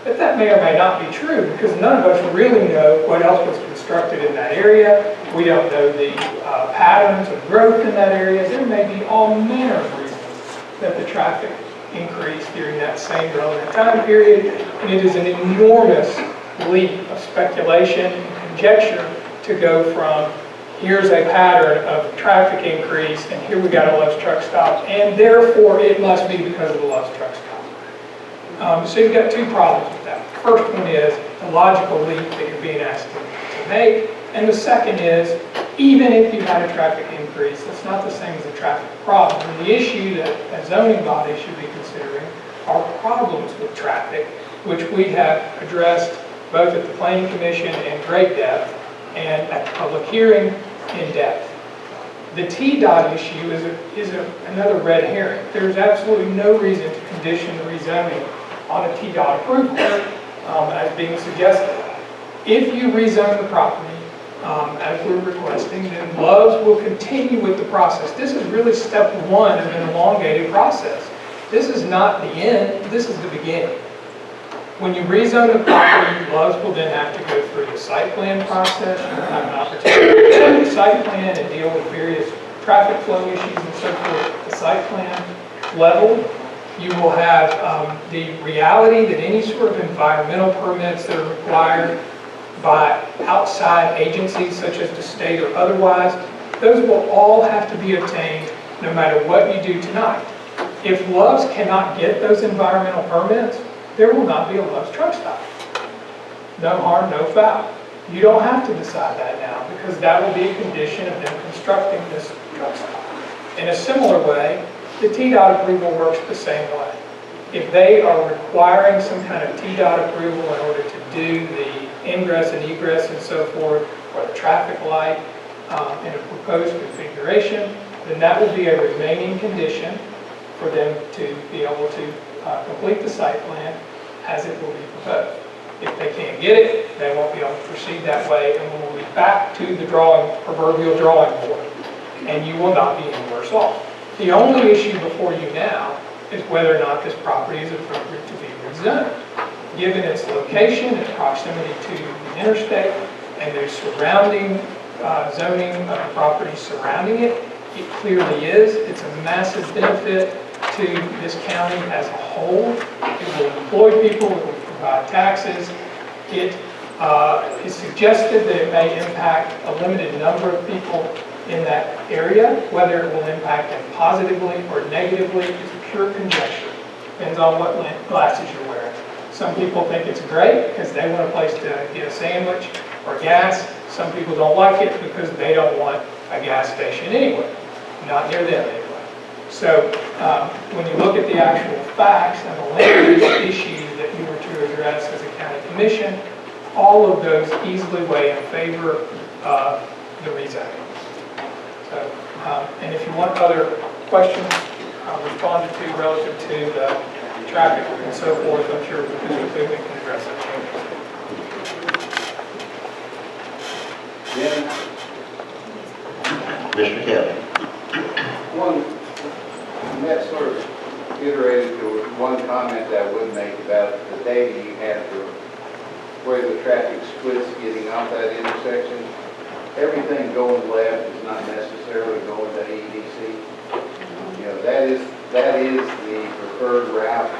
But that may or may not be true, because none of us really know what else was constructed in that area. We don't know the patterns of growth in that area. There may be all manner of reasons that the traffic increased during that same relevant time period, and it is an enormous leap of speculation and conjecture to go from here's a pattern of traffic increase, and here we got a Love's truck stop, and therefore it must be because of the Love's truck stop. So you've got two problems with that. The first one is the logical leap that you're being asked to make, and the second is, even if you had a traffic increase, it's not the same as a traffic problem. And the issue that a zoning body should be considering are problems with traffic, which we have addressed both at the Planning Commission in great depth and at the public hearing in depth. The TDOT issue is another red herring. There's absolutely no reason to condition the rezoning on a TDOT approval, as being suggested. If you rezone the property, as we're requesting, then Love's will continue with the process. This is really step one of an elongated process. This is not the end, this is the beginning. When you rezone the property, Love's will then have to go through the site plan process. You'll have an opportunity to set the site plan and deal with various traffic flow issues and so forth at the site plan level. You will have the reality that any sort of environmental permits that are required by outside agencies such as the state or otherwise, those will all have to be obtained no matter what you do tonight. If Love's cannot get those environmental permits, there will not be a Love's truck stop. No harm, no foul. You don't have to decide that now, because that will be a condition of them constructing this truck stop. In a similar way, the TDOT approval works the same way. If they are requiring some kind of TDOT approval in order to do the ingress and egress and so forth, or the traffic light in a proposed configuration, then that will be a remaining condition for them to be able to complete the site plan as it will be proposed. If they can't get it, they won't be able to proceed that way, and we'll be back to the proverbial drawing board, and you will not be any worse off. The only issue before you now is whether or not this property is appropriate to be rezoned. Given its location and proximity to the interstate and the surrounding zoning of the property surrounding it, it clearly is. It's a massive benefit to this county as a whole. It will employ people, it will provide taxes. It is suggested that it may impact a limited number of people in that area. Whether it will impact them positively or negatively is pure conjecture. Depends on what glasses you're wearing. Some people think it's great because they want a place to get a sandwich or gas. Some people don't like it because they don't want a gas station anyway, not near them anyway. So when you look at the actual facts and the language issues that you were to address as a county commission, all of those easily weigh in favor of the rezoning. So, and if you want other questions responded to relative to the traffic and so forth, I'm sure Mr. Coogan can address that. Mr. Kelly. And that sort of iterated to one comment that I would make about the data you had for where the traffic splits getting off that intersection. Everything going left is not necessarily going to AEDC. You know, that is the preferred route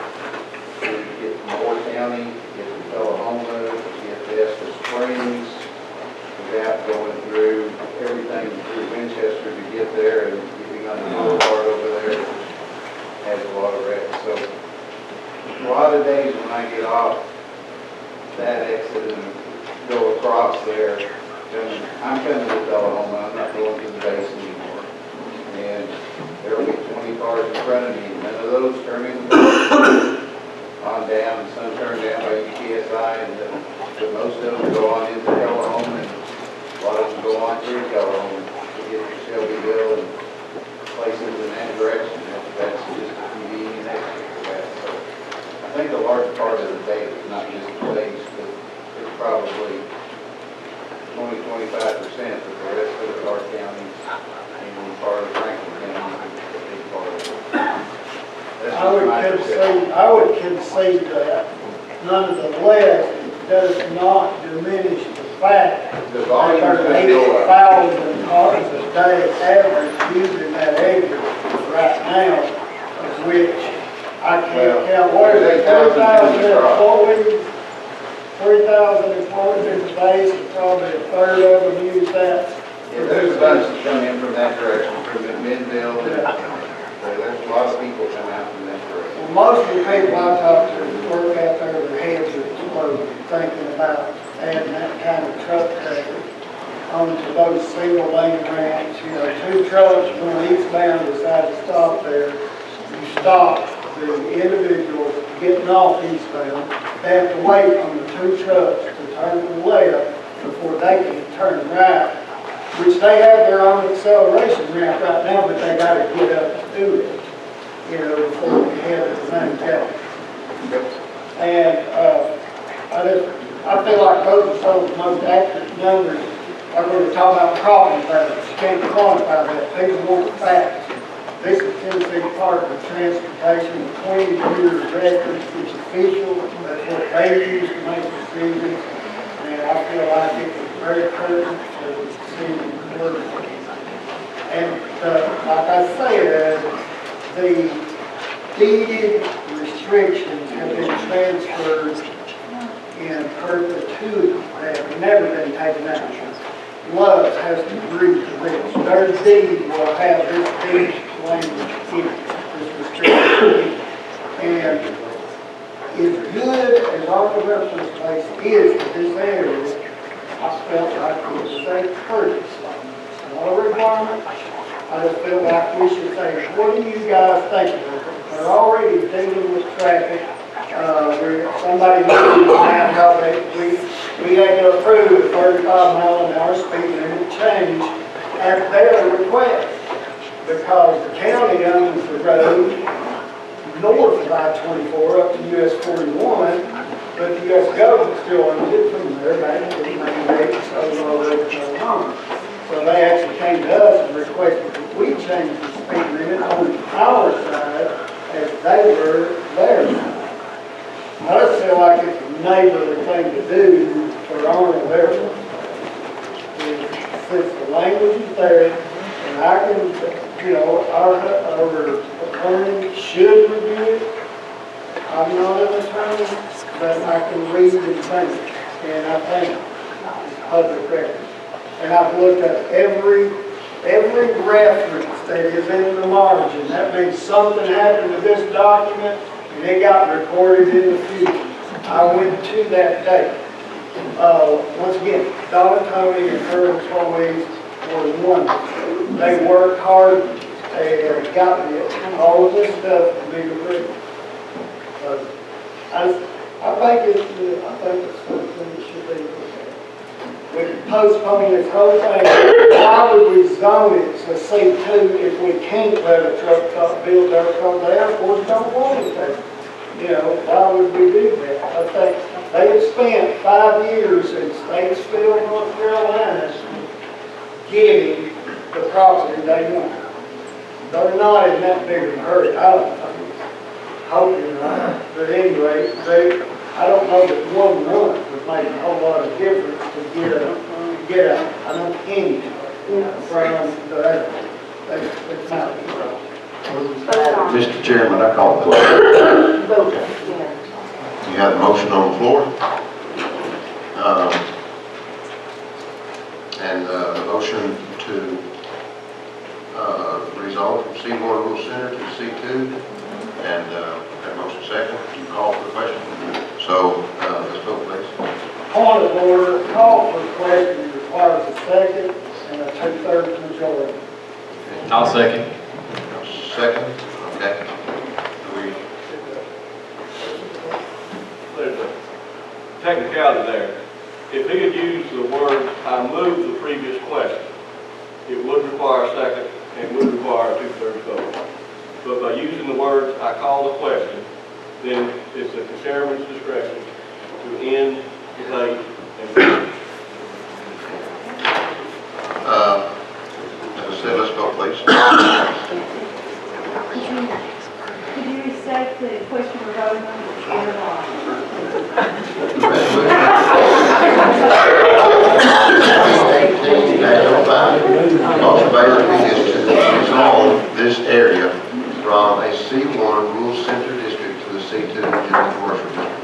to get to Moore County, get to Tullahoma, get to Estes Springs, Winchester to get there, and getting on the boulevard over there has a lot of wrecks. So a lot of days when I get off that exit and go across there, I'm coming to Tullahoma, I'm not going to the base anymore. And there will be 20 cars in front of me, and none of those turn in on down, some turn down by UTSI, but most of them go on into Tullahoma, and a lot of them go on through Tullahoma to get to Shelbyville and places in that direction. That's just a convenient exit for that. So I think a large part of the day is not just the base, but it's probably 20–25%, but the rest of the Clark County and part of Franklin County is a big part of it. That's I would my perception. I would concede that. Nonetheless, it does not diminish the fact The that volume is there's going to go up. 80,000 cars a day average using that exit right now, of which I can't count, what is it, 3,000 employees? 3,000 employees in the base, and probably a third of them use that. Yeah, there's a bunch that come in from that direction, from Midville, and there's a lot of people come out from that direction. Well, most of the people I talk to work out there, their heads are exploding, thinking about adding that kind of truck traffic onto those single lane ramps. You know, 2 trucks going eastbound decide to stop there. You stop the individual getting off eastbound. They have to wait on the 2 trucks to turn to the left before they can turn right, which they have their own acceleration ramp right now, but they got to get up to do it, you know, before they head to the main gate. And I feel like those are some of the most accurate numbers. I'm going to talk about problem factors. You can't quantify that. People want facts. This is Tennessee Department of Transportation, 20 years records, it's official, that's what they use to make decisions, and I feel like it was very pertinent for the decision to work. And like I said, the deeded restrictions have been transferred in perpetuity. They have never been taken out. Love has to agree to this. Their deed will have this deed language in it, this restriction. And as good as our reference place is to this area, I felt like it was a courtesy. Not a requirement. I just feel like we should say, what do you guys think? They're already dealing with traffic. Somebody mentioned how we had to approve a 35-mile-an-hour speed limit change at their request, because the county owns the road north of I-24 up to US 41, but the US government still owns it from there back to the main gate, so they actually came to us and requested that we change the speed limit on our side as they were theirs. I just feel like it's a neighborly thing to do for honor of everyone. Since the language is there, and I can, you know, our attorney should review it. I'm not an attorney, but I can read and think, and I think it's public record. And I've looked at every reference that is in the margin. That means something happened to this document, and it got recorded in the future. I went to that date. Once again, Donna, Tony, and her employees were wonderful. They worked hard and got me all of this stuff to be written. I think it's something that should be looked at. We can postpone this whole thing. Why would we zone it to C2 if we can't let a truck stop build there because the airport don't want it there? You know, why would we do that? I think they have spent 5 years in Statesville, North Carolina, getting the property they want. They're not in that big of a hurry. I don't think. Hoping not. But anyway, I don't know that one run would make a whole lot of difference to get an opinion from the airport. That's not the problem. Mr. Chairman, I call the question. You have a motion on the floor. And a motion to rezone from C1 Rural Center to C2. And have a motion second. You call for the question. So let's vote, please. Point of order, call for the question requires a second and a two-thirds majority. I'll second. Second, okay. There's a technicality there. If he had used the word, I move the previous question, it would require a second and would require a two-thirds vote. But by using the words, I call the question, then it's at the chairman's discretion to end, debate, and vote. As I said, let's vote, please. Could you restate the question we're voting on? Resolution is to rezone this area from a C1 rural center district to the C2 general commercial district.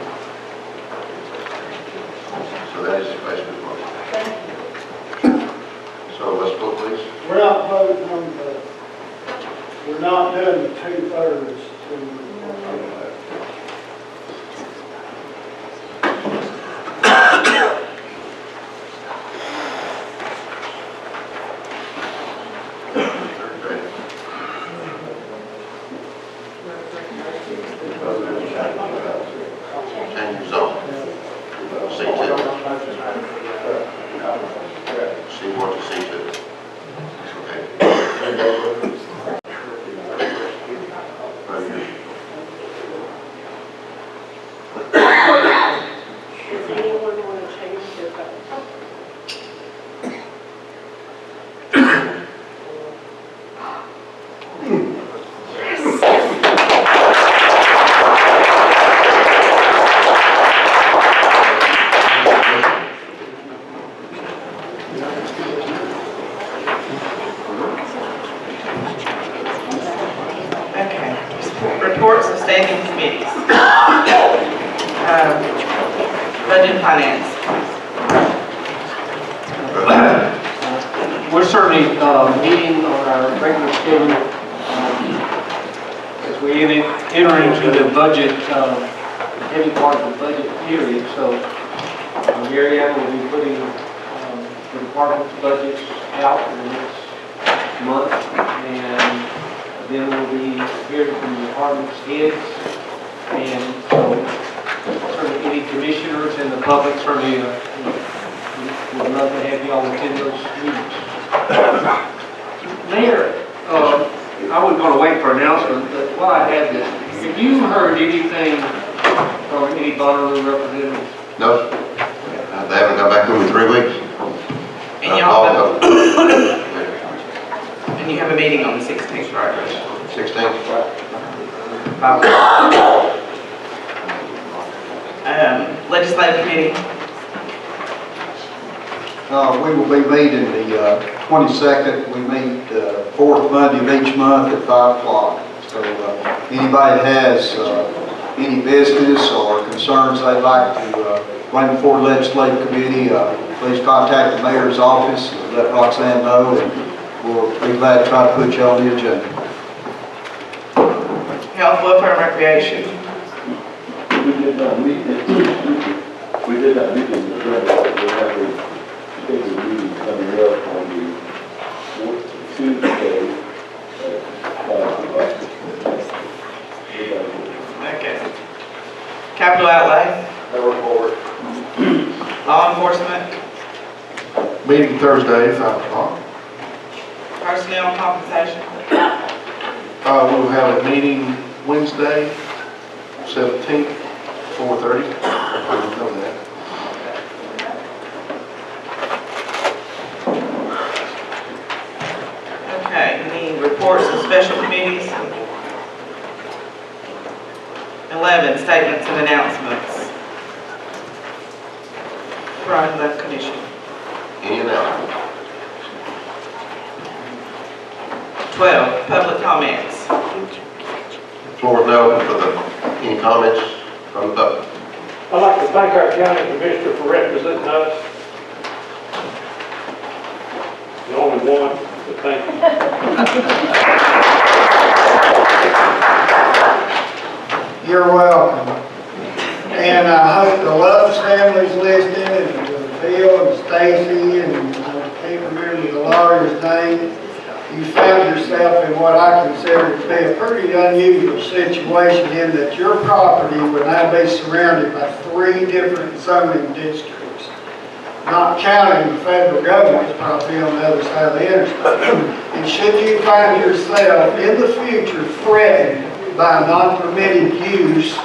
So that is basically the motion. So let's vote, please. We're not voting on the, we're not doing the two-thirds to. Change zone. C2. C1 to C2. Okay. Does anyone want to change their vote? Reports of standing committees. Budget and Finance. We're certainly meeting on our regular schedule as we enter into the budget, heavy part of the budget period. So Mary Ann will be putting the department's budgets out in the next month, and then we'll be hearing from the department's heads, and so certainly any commissioners and the public certainly would love to have you all attend those meetings. Mayor, I wasn't going to wait for announcement, but while I had this, have you heard anything from any Bonnaroo representatives? No. They haven't got back to me in 3 weeks. And y'all have, and you have a meeting on the 16th, right? 16th. Legislative committee. We will be meeting the 22nd. We meet the fourth Monday of each month at 5 o'clock. So anybody that has any business or concerns they'd like to bring before the legislative committee, please contact the mayor's office and let Roxanne know, and we'll be glad to try to put you on the agenda. Health, welfare, and recreation. We did not meet this in the budget. We have a scheduled meeting coming up on the Tuesday at 5 o'clock. Okay. Capital outlay. No report. Law enforcement. Meeting Thursday, 5 o'clock. Personnel compensation. We'll have a meeting Wednesday, 17th, 4:30. We'll cover that. Okay, any reports of special committees? 11, statements and announcements. From the commission. Any announcements? 12, public comments. Floor is now open for any comments from the public. I'd like to thank our county commissioner for representing us. The only one. but thank you. You're welcome. And I hope the Loves family's listening, and Bill and Stacy, and I can't remember the lawyer's name. You found yourself in what I consider to be a pretty unusual situation in that your property would now be surrounded by 3 different zoning districts, not counting the federal government's property on the other side of the interstate. And should you find yourself in the future threatened by non-permitted use,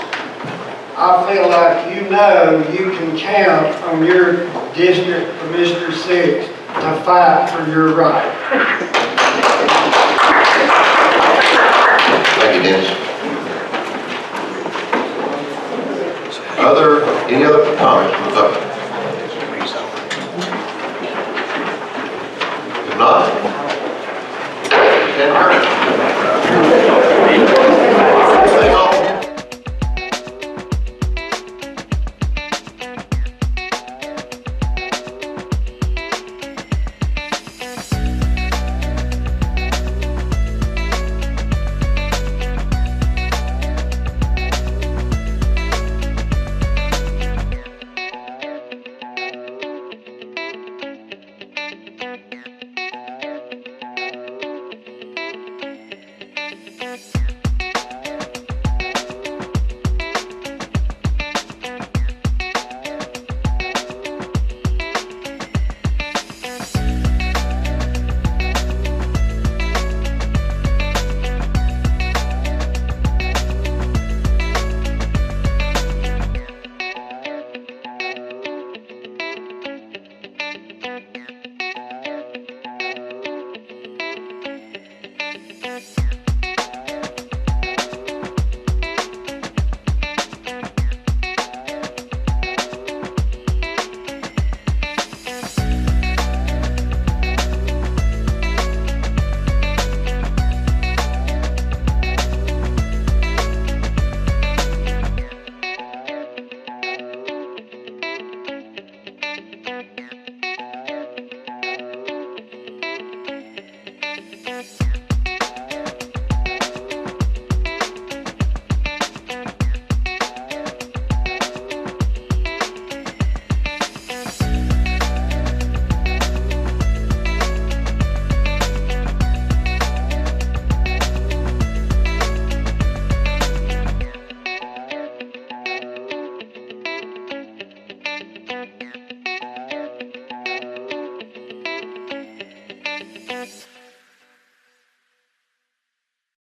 I feel like you know you can count on your District Commissioner 6 to fight for your right. Thank you, Dennis. Any other comments from the public? If not, stand adjourned.